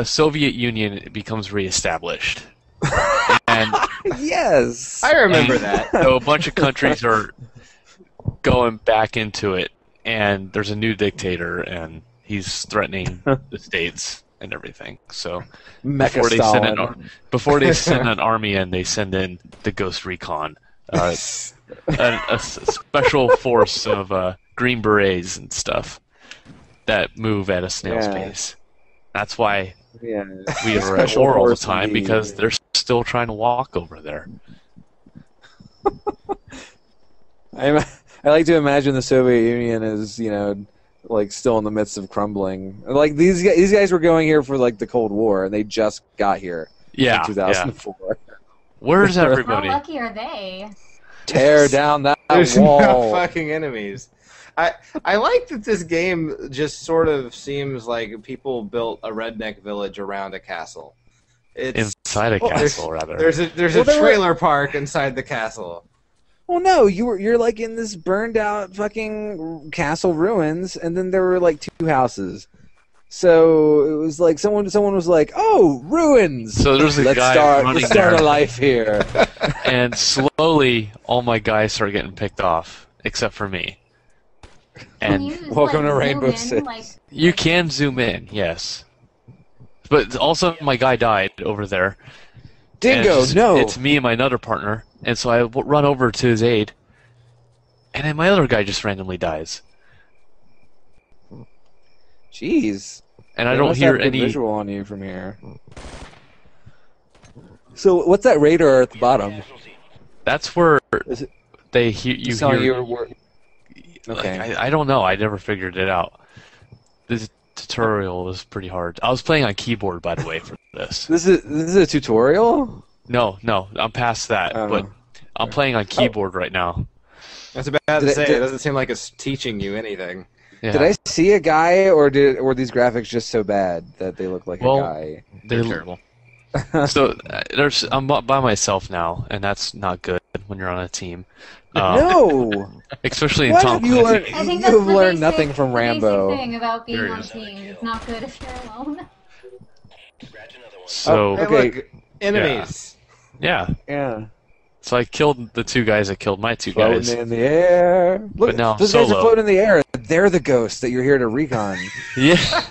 Soviet Union becomes reestablished. And yes, I remember that. So a bunch of countries are going back into it, and there's a new dictator, and he's threatening the states and everything. So before they send an army in, they send in the Ghost Recon, a special force of Green Berets and stuff that move at a snail's pace. That's why we are at war all the time, because they're still trying to walk over there. I like to imagine the Soviet Union is, like still in the midst of crumbling. Like these guys were going here for like the Cold War, and they just got here in 2004. Yeah. Where's everybody? How lucky are they? Tear down that There's wall. no fucking enemies. I like that this game just sort of seems like people built a redneck village around a castle. It's inside a castle, rather. There's a trailer park inside the castle. Well, no, you're like in this burned out fucking castle ruins, and then there were like 2 houses. So it was like someone was like, "Oh, ruins." So there's a guy running let's start a life here. And slowly, all my guys start getting picked off, except for me. And welcome to Rainbow Six. You can zoom in, yes. But also, my guy died over there. Dingo, no. It's me and my other partner, and so I run over to his aid, and then my other guy just randomly dies. Jeez. And I don't hear any visual on you from here. So what's that radar at the bottom? That's where they hear you. Okay. I don't know. I never figured it out. This tutorial was pretty hard. I was playing on keyboard, by the way, for this. This is a tutorial? No, I'm past that. But I'm playing on keyboard right now. That's about to say. It doesn't seem like it's teaching you anything. Yeah. Did I see a guy, or were these graphics just so bad that they look like a guy? They're terrible. So I'm by myself now, and that's not good when you're on a team. No, especially in Tom Clancy. I think you've learned nothing from Rambo. The basic thing about being on teams, it's not good if you're alone. So hey, look, enemies. Yeah. Yeah. So I killed the 2 guys that killed my 2 guys. Floating in the air. Look, but now those guys are floating in the air. They're the ghosts that you're here to recon. Yeah.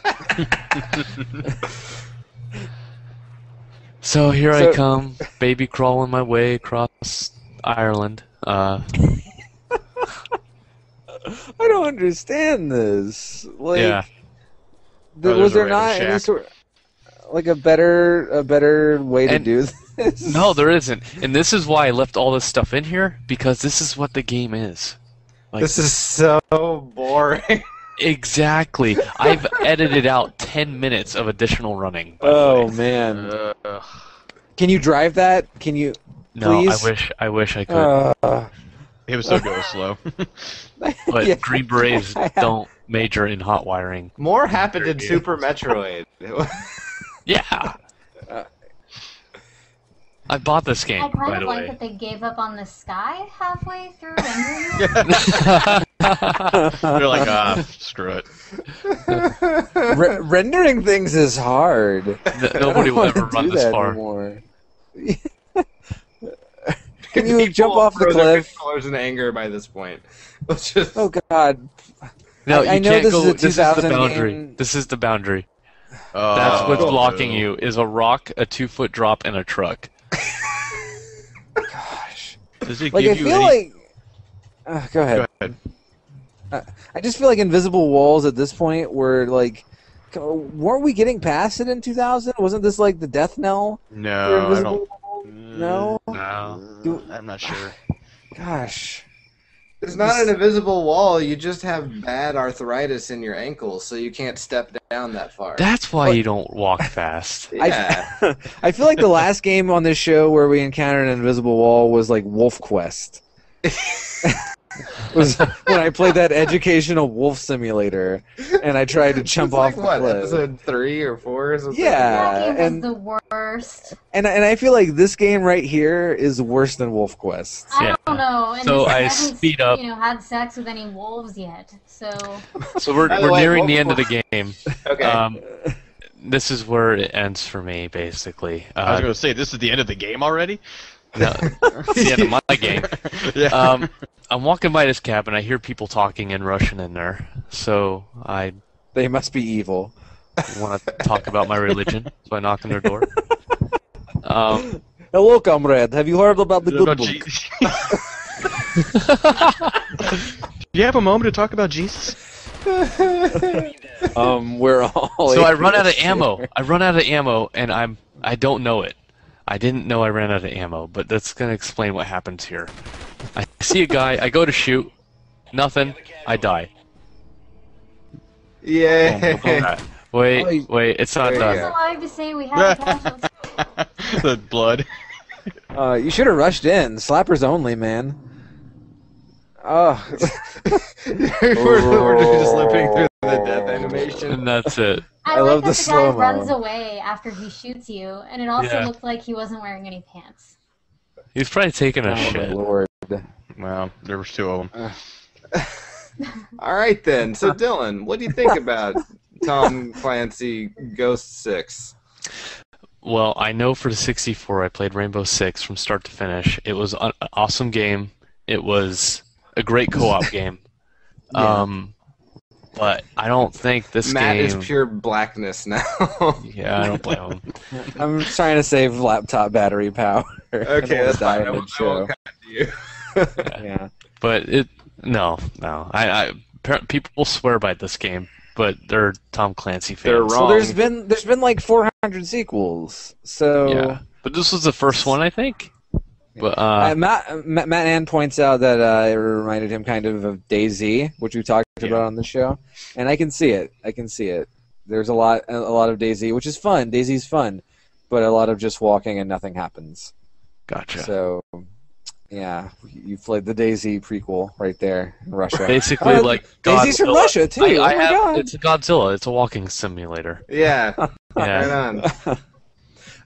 So here I come, baby crawling my way across Ireland. I don't understand this. Like, was there not any sort, like a better way to do this? No, there isn't. And this is why I left all this stuff in here, because this is what the game is. Like, this is so boring. Exactly. I've edited out 10 minutes of additional running. Oh man. Can you drive that? Can you? No, please? I wish I could. It was so go slow. But Yeah. Green Berets don't major in hot wiring. More happened in Super Metroid. Yeah. I bought this game, I by kind of the like way. that they gave up on the sky halfway through rendering it. They're like, screw it. Rendering things is hard. Nobody will ever run this far. Anymore. Can you jump off the cliff? Colors in anger by this point. Let's just... Oh God! No, I you know can't this go. is a This is 2000 the boundary. game. This is the boundary. That's what's blocking you: is a rock, a 2-foot drop, and a truck. Gosh. Does it Like give I you feel any... like. Go ahead. Go ahead. I just feel like invisible walls at this point were like. Weren't we getting past it in 2000? Wasn't this like the death knell? No, I don't. No. No, I'm not sure. Gosh. It's not an invisible wall. You just have bad arthritis in your ankles, so you can't step down that far. That's why you don't walk fast. Yeah. I feel like the last game on this show where we encountered an invisible wall was like Wolf Quest. was when I played that educational wolf simulator, and I tried to jump off the cliff. Episode 3 or 4 or something? Yeah, that game was the worst. And I feel like this game right here is worse than Wolf Quest. I don't know. And So I haven't, speed up. Had sex with any wolves yet, so. So we're nearing the end of the game. Okay. This is where it ends for me, basically. I was going to say, this is the end of the game already? No, it's the end of my game. Yeah. I'm walking by this cabin. I hear people talking in Russian in there. So I They must be evil. want to talk about my religion. So I knock on their door. Hello, comrade. Have you heard about the good book? Do you have a moment to talk about Jesus? We're all. So I run out of ammo. I run out of ammo, and I don't know it. I didn't know I ran out of ammo, but that's gonna explain what happens here. I see a guy. I go to shoot. Nothing. I die. Yeah. Wait. It's not It's done. alive to say we have a casualty. The blood. You should have rushed in. Slappers only, man. Oh. we're just living through the death animation. And that's it. I love like the that the guy slow-mo. runs away after he shoots you, and it also Yeah. looked like he wasn't wearing any pants. He's probably taking a Oh, my shit. lord. Well, there was 2 of them. All right then. So Dylan, what do you think about Tom Clancy Ghost 6? Well, I know for the 64 I played Rainbow Six from start to finish. It was an awesome game. It was a great co-op game. Yeah. But I don't think this Matt game... is pure blackness now. Yeah, I don't blame him. I'm trying to save laptop battery power. Okay, that's fine. I I won't cut to you. Yeah. But no. People swear by this game, but they're Tom Clancy fans. They're wrong. Well, there's been like 400 sequels, so Yeah, but this was the first one, I think. But Matt Ann points out that it reminded him kind of DayZ, which we talked about on the show, and I can see it. There's a lot of DayZ, which is fun. DayZ's fun, but a lot of just walking and nothing happens. gotcha. So, yeah, you played the DayZ prequel right there in Russia. Basically, like DayZ's from Godzilla. Russia too. Oh my God. It's a Godzilla. It's a walking simulator. Yeah. Yeah. Right on.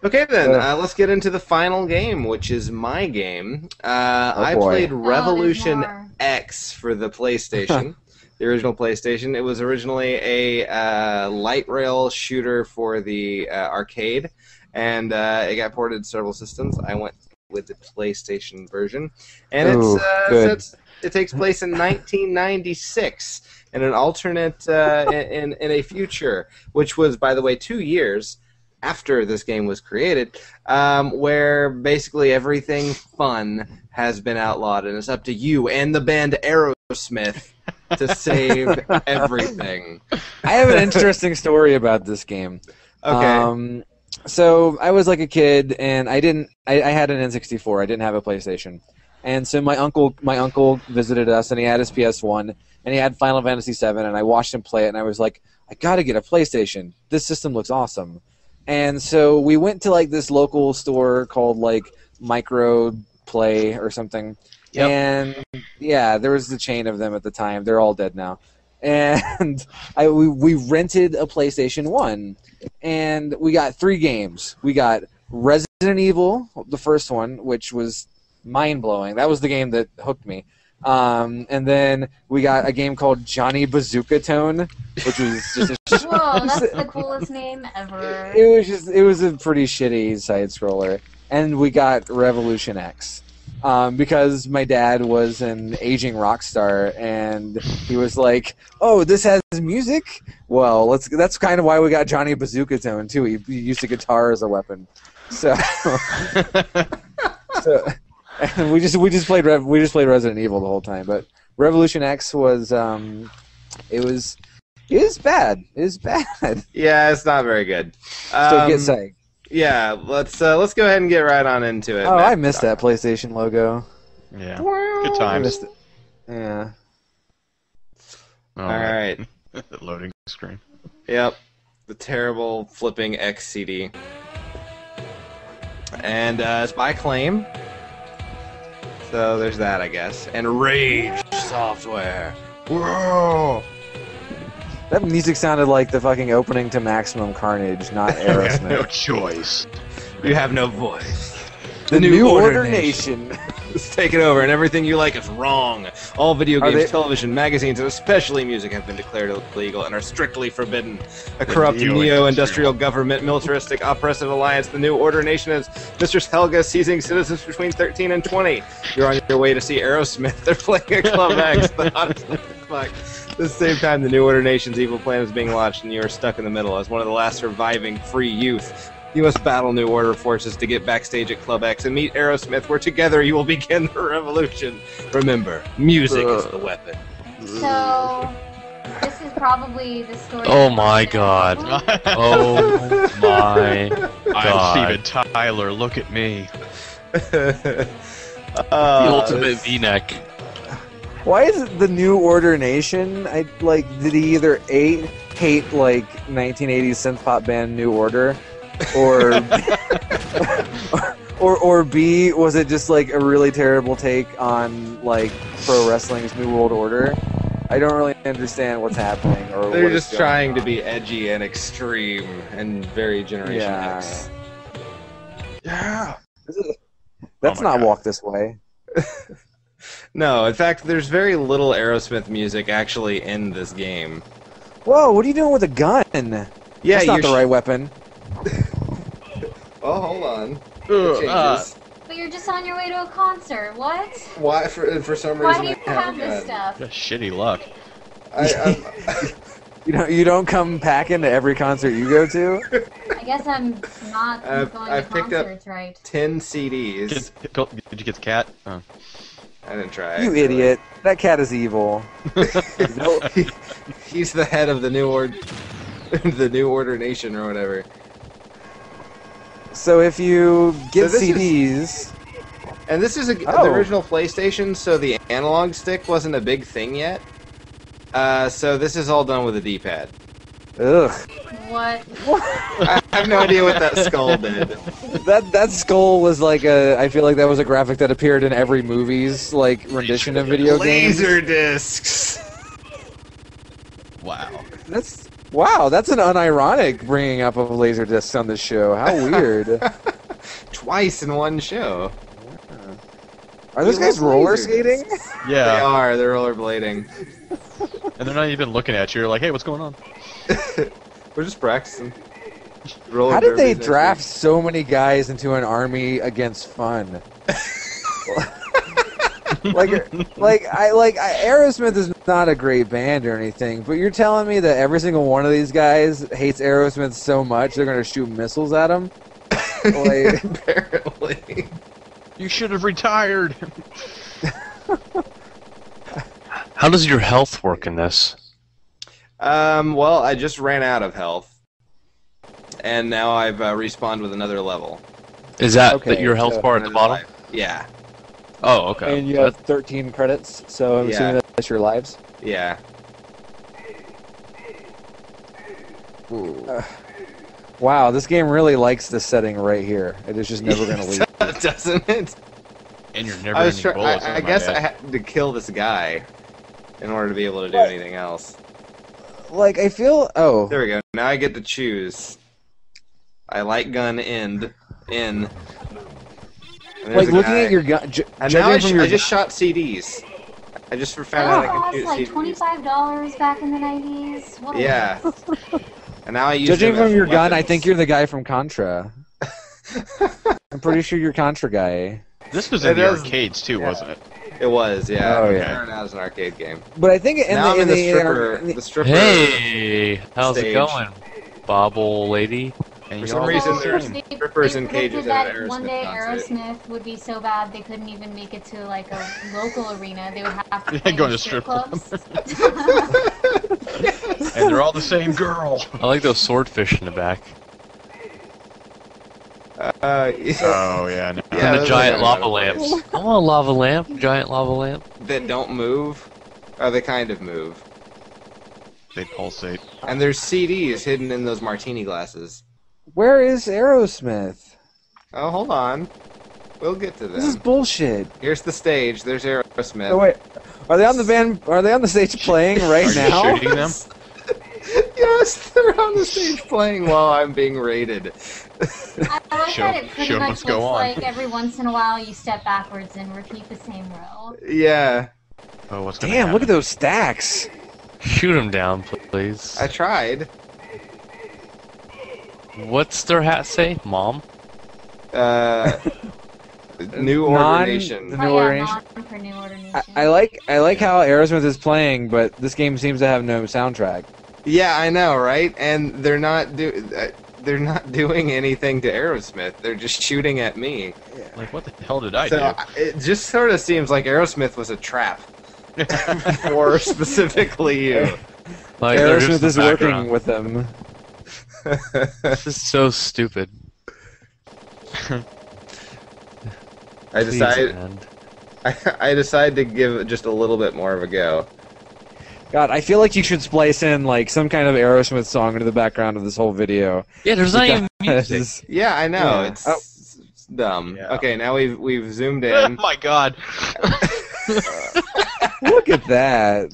Okay then, let's get into the final game, which is my game. I boy. played there's Revolution more. X for the PlayStation, the original PlayStation. It was originally a light rail shooter for the arcade, and it got ported to several systems. I went with the PlayStation version, and it takes place in 1996 in an alternate in a future, which was, by the way, 2 years after this game was created, where basically everything fun has been outlawed, and it's up to you and the band Aerosmith to save everything. I have an interesting story about this game. Okay. So I was like a kid, and I had an N64. I didn't have a PlayStation, and so my uncle visited us, and he had his PS1, and he had Final Fantasy VII, and I watched him play it, and I was like, I gotta get a PlayStation. This system looks awesome. And so we went to like this local store called like Micro Play or something. Yep. And yeah, there was the chain of them at the time. They're all dead now. And we rented a PlayStation 1, and we got 3 games. We got Resident Evil, the first one, which was mind-blowing. That was the game that hooked me. And then we got a game called Johnny Bazooka Tone, which was just Whoa, that's the coolest name ever. it was a pretty shitty side scroller. And we got Revolution X. Because my dad was an aging rock star, and he was like, "Oh, this has music. Well, that's kind of why we got Johnny Bazooka Tone too. He used a guitar as a weapon." So, and we just played Resident Evil the whole time. But Revolution X was it was bad. It was bad. Yeah, it's not very good. So get psyched. Yeah, let's go ahead and get right on into it. Oh, Matt. I missed that PlayStation logo. Yeah. Good times. I missed it. Yeah. Oh, All right. Loading screen. Yep. The terrible flipping X CD. And it's by Claim. So there's that, I guess. And Rage Software. Whoa! That music sounded like the fucking opening to Maximum Carnage, not Aerosmith. No choice. You have no voice. The New Order Nation. It's taken over, and everything you like is wrong. All video games, television, magazines, and especially music have been declared illegal and are strictly forbidden. A corrupt neo-industrial government, militaristic, oppressive alliance, the New Order Nation is Mistress Helga seizing citizens between 13 and 20. You're on your way to see Aerosmith. They're playing at Club X, the hottest fuck. At the same time, the New Order Nation's evil plan is being launched, and you are stuck in the middle as one of the last surviving free youth. You must battle New Order forces to get backstage at Club X and meet Aerosmith, where together you will begin the revolution. Remember, music is the weapon. So, this is probably the story. Oh my god. Oh my god. I'm Steven Tyler, look at me. The ultimate V-neck. Why is it the New Order Nation? Did he either A, hate like 1980s synth pop band New Order, or or B, was it just like a really terrible take on like pro wrestling's New World Order? I don't really understand what's happening. Or they're what just trying to be edgy and extreme and very Generation X. Yeah. That's not God. Walk This Way. No, in fact, there's very little Aerosmith music actually in this game. Whoa, what are you doing with a gun? Yeah, that's not the right weapon. Oh, hold on. It But you're just on your way to a concert. What? Why? For some reason, Why do you I have this stuff? Just shitty luck. You don't come packing to every concert you go to? I guess I'm not going I've to picked up concerts, right? 10 CDs. Did you get the cat? Oh. I didn't try. You idiot. That cat is evil. He's the head of the New Order Nation or whatever. So if you get So this CDs... And this is the original PlayStation, so the analog stick wasn't a big thing yet. So this is all done with a D-pad. Ugh. What? I have no idea what that skull did. That skull was like I feel like that was a graphic that appeared in every movie's like rendition of video games. Laser discs. Wow. That's an unironic bringing up of laser discs on this show. How weird. Twice in one show. Are those guys roller skating? Yeah. They are. They're rollerblading. And they're not even looking at you. You're like, hey, what's going on? We're just practicing. How did they draft so many guys into an army against fun? Aerosmith is not a great band or anything, but you're telling me that every single one of these guys hates Aerosmith so much they're gonna shoot missiles at him? Apparently. You should have retired. How does your health work in this? Well, I just ran out of health, and now I've respawned with another level. Is that your health bar at the bottom? Yeah. Oh, okay. And you have 13 credits, so I'm assuming that's your lives? Yeah. Wow, this game really likes this setting right here. It is just never going to leave. Doesn't it? And you're never ending bullets. I guess I had to kill this guy in order to be able to do anything else. Like, I feel... Oh. There we go. Now I get to choose. I like gun in. Like, looking at your gun... And now I just shot CDs. I just found out I can shoot like CDs. $25 back in the 90s. What Yeah. And now I use Judging them from as your gun, I weapons. think you're the guy from Contra. I'm pretty sure you're Contra guy. This was in the arcades too, wasn't it? It was, yeah. Oh, It yeah. turned out as an arcade game. But I think Now I'm in the stripper. Hey, how's stage. it going, Bobble lady? And For you some all- reason, Well, there's they strippers in cages predicted at an that one Aerosmith day concert. Aerosmith would be so bad they couldn't even make it to like a local arena. They would have to Yeah, play go in to strip strip clubs. And they're all the same girl. I like those swordfish in the back. Oh yeah. No. Yeah, And the those giant are lava out of lamps. place. I want a lava lamp. Giant lava lamp. That don't move, or they kind of move. They pulsate. And there's CDs hidden in those martini glasses. Where is Aerosmith? Oh, hold on. We'll get to them. This is bullshit. Here's the stage. There's Aerosmith. Oh wait, are they on the band? Are they on the stage playing right now? Are you shooting them? Yes, they're on the stage playing while I'm being raided. I like that it pretty much looks like every once in a while you step backwards and repeat the same row. Yeah. Oh, what's Damn, look at those stacks. Shoot them down, please. I tried. What's their hat say? Mom? New Order Nation. The New Order Nation. For New Order Nation. I like how Aerosmith is playing, but this game seems to have no soundtrack. Yeah, I know, right? And they're not doing anything to Aerosmith. They're just shooting at me. Like, what the hell did I do? It just sort of seems like Aerosmith was a trap for specifically you. Like, Aerosmith is working with them. This is so stupid. I decided to give just a little bit more of a go. God, I feel like you should splice in like some kind of Aerosmith song into the background of this whole video. Yeah, there's not even music. Yeah, I know. Yeah. It's dumb. Yeah. Okay, now we've zoomed Oh in. my god. Look at that.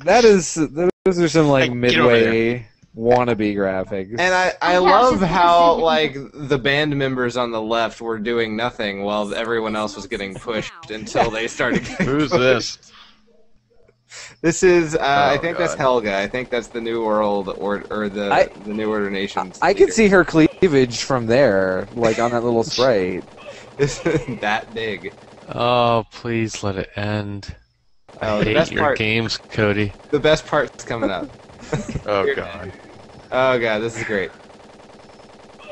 Those are some like Hey, get over midway wannabe graphics. And I love how like the band members on the left were doing nothing while everyone else was getting pushed until they started getting Who's pushed. this? This is I think that's God. Helga. I think that's the New World or the New Order Nation. I could see her cleavage from there, like on that little sprite. It's that big. Oh, please let it end. Oh, I the hate best your part. games, Cody. The best part's coming up. Oh Here. god. Oh god, this is great.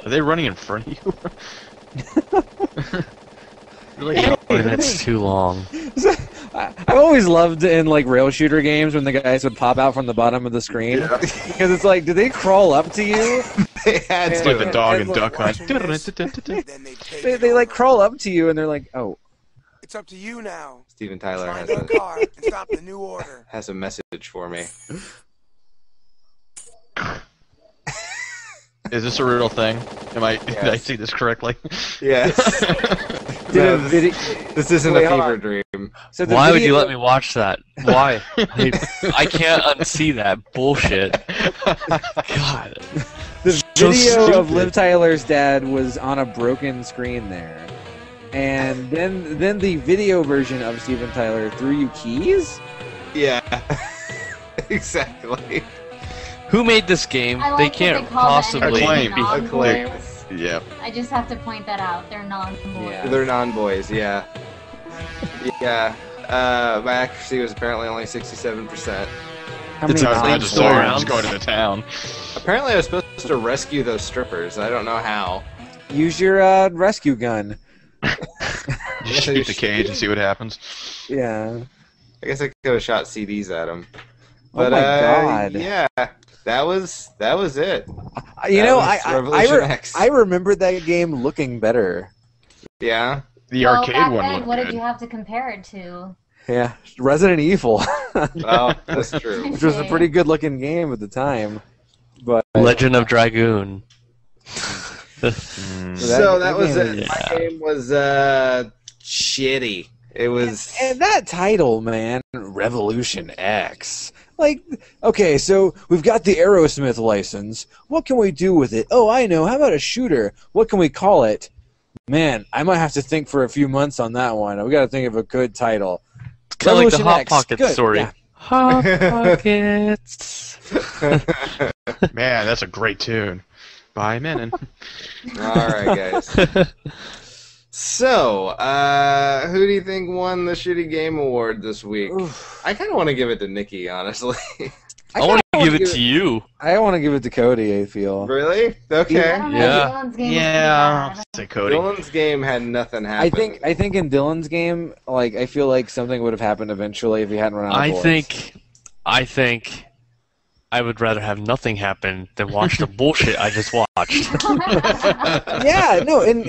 Are they running in front of you? You're like, Oh, that's too long. I've always loved in like rail shooter games when the guys would pop out from the bottom of the screen because it's like, did they crawl up to you? They had it's to. like the dog and duck hunt. They like crawl up to you and they're like, oh. It's up to you now. Steven Tyler Find that car and stop the New Order. has a message for me. Is this a real thing? Did I see this correctly? Yes. Did No, a video? This isn't Wait, a hold fever on. dream. So the Why would video- you let me watch that? Why? I can't unsee that bullshit. God. The So video of stupid. Liv Tyler's dad was on a broken screen there, and then the video version of Steven Tyler threw you keys. Yeah. Exactly. Who made this game? I like They that can't they call possibly the Acclaim. enemies Acclaim. non-boys. Yep. I just have to point that out. They're non-boys. Yeah. They're non-boys, yeah. Yeah. My accuracy was apparently only 67%. How It's many a I times just four saw her rounds. just going to the town. Apparently I was supposed to rescue those strippers. I don't know how. use your rescue gun? Just shoot the cage and see what happens. Yeah. I guess I could have shot CDs at them. Oh But, my God. Yeah. That was it. You That know, was Revolution X. I remember that game looking better. Yeah. The Well, arcade back one then, looked what good. did you have to compare it to? Yeah, Resident Evil, Well, that's true. which was a pretty good looking game at the time. But Legend of Dragoon. So that was game it. is- My game was shitty. It was And that title, man, Revolution X. Like, okay, so we've got the Aerosmith license. What can we do with it? Oh, I know. How about a shooter? What can we call it? Man, I might have to think for a few months on that one. We got to think of a good title. It's kind of like the Revolution Hot X. Pocket Good, story. yeah. Hot Pockets. Man, that's a great tune. By Menon. Alright, guys. So, who do you think won the Shitty Game Award this week? Oof. I kind of want to give it to Nikki, honestly. I want to kinda give it to you. I want to give it to Cody, I feel. Really? I Okay. don't know, Yeah. Dylan's game was Yeah, pretty I'll bad. say Cody. Dylan's game had nothing happen. I think in Dylan's game, like, I feel like something would have happened eventually if he hadn't run out of I bullets. think I would rather have nothing happen than watch the bullshit I just watched. Yeah, no, in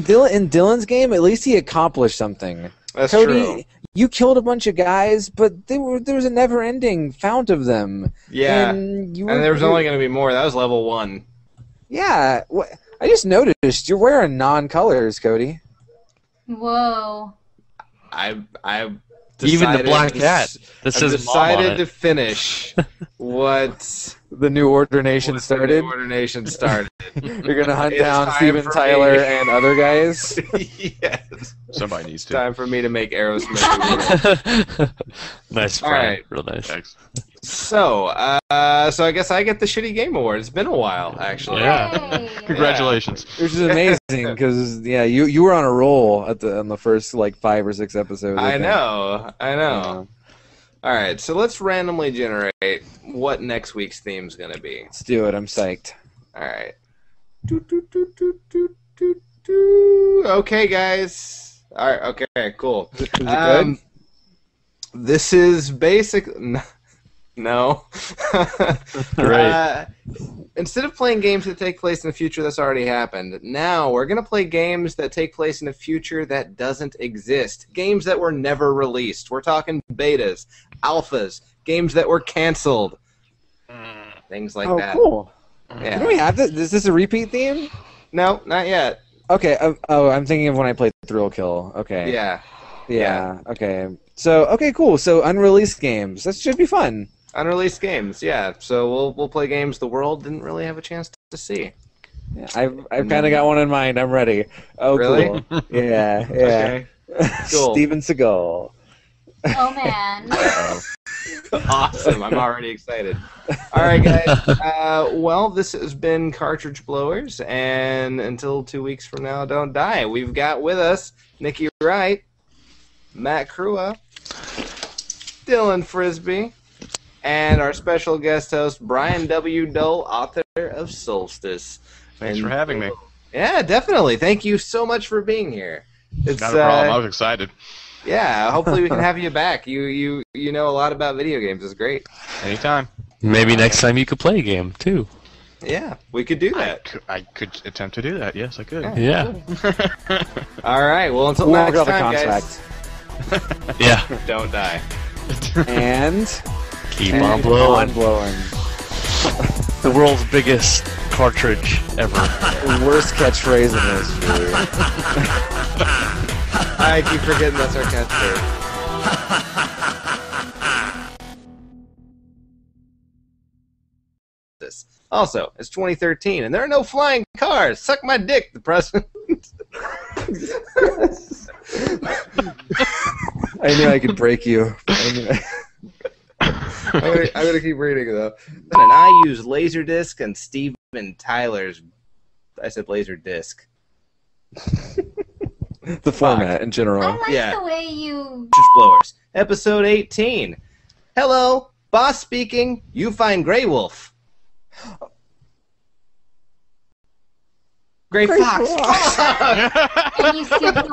Dylan's game, at least he accomplished something. That's Cody, true. you killed a bunch of guys, but there was a never-ending fount of them. Yeah. and, And there was only going to be more. That was level 1. Yeah, I just noticed you're wearing non-colors, Cody. Whoa. I've Even the decided black to cat that I've says mom on decided it. to finish what The New Order Nation started. The New Order Nation started. You're gonna hunt It's down time Steven for Tyler me. and other guys. Yes. Somebody needs It's to. time for me to make Aerosmith. Nice, All Brian. right. Real nice. Thanks. So I guess I get the Shitty Game Award. It's been a while, actually. Yeah. Yay. Congratulations. Which is amazing because you were on a roll on the first like 5 or 6 episodes. I think. know. Yeah. All right, so let's randomly generate what next week's theme's gonna be. Let's do it. I'm psyched. All right. Okay, guys. All right. Okay. Cool. Is it good? This is basic. No. Great. Instead of playing games that take place in the future that's already happened, now we're going to play games that take place in a future that doesn't exist. Games that were never released. We're talking betas, alphas, games that were canceled. Things like that. Cool. Yeah. Can we have this? Is this a repeat theme? No, not yet. Okay. I'm thinking of when I played Thrill Kill. Okay. Yeah. Okay. So cool. So unreleased games. That should be fun. Unreleased games, yeah. So we'll play games the world didn't really have a chance to see. Yeah, I've kind of got one in mind. I'm ready. Oh, Really? cool. Yeah. Okay. Cool. Steven Seagal. Oh man. Awesome. I'm already excited. All right, guys. Well, this has been Cartridge Blowers, and until 2 weeks from now, don't die. We've got with us Nikki Wright, Matt Crua, Dylan Frisbee, and our special guest host, Brian W. Dole, author of Solstice. Thanks for having me. Yeah, definitely. Thank you so much for being here. It's Not a problem. I was excited. Yeah, hopefully we can have you back. You know a lot about video games. It's great. Anytime. Maybe next time you could play a game, too. Yeah, we could do that. I could attempt to do that. Yes, I could. Yeah. All right. Well, until We'll next work out the time, contract. guys. Yeah. Don't die. And Keep on blowing. blowing. The world's biggest cartridge ever. Worst catchphrase in history. I keep forgetting that's our catchphrase. Also, it's 2013, and there are no flying cars. Suck my dick, the president. I knew I could break you. I'm gonna keep reading though. And I use Laserdisc and Steven Tyler's. I said Laserdisc. The format in I general. like Yeah. the way you. Cartridge Blowers, episode 18. Hello, boss speaking. You find Grey Wolf. Grey Fox. And you skip the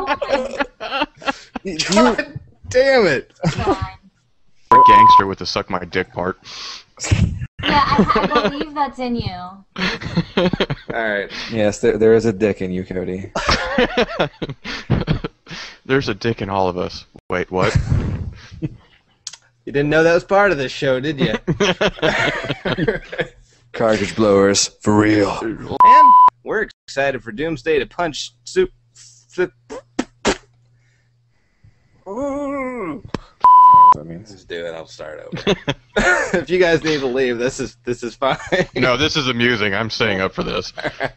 line. God damn it. God. A gangster with the suck my dick part. Yeah, I believe that's in you. All right. Yes, there is a dick in you, Cody. There's a dick in all of us. Wait, what? You didn't know that was part of this show, did you? Cartridge blowers, for real. And we're excited for Doomsday to punch soup. Let's do it. I'll start over. If you guys need to leave, this is fine. No, this is amusing. I'm staying up for this. All right.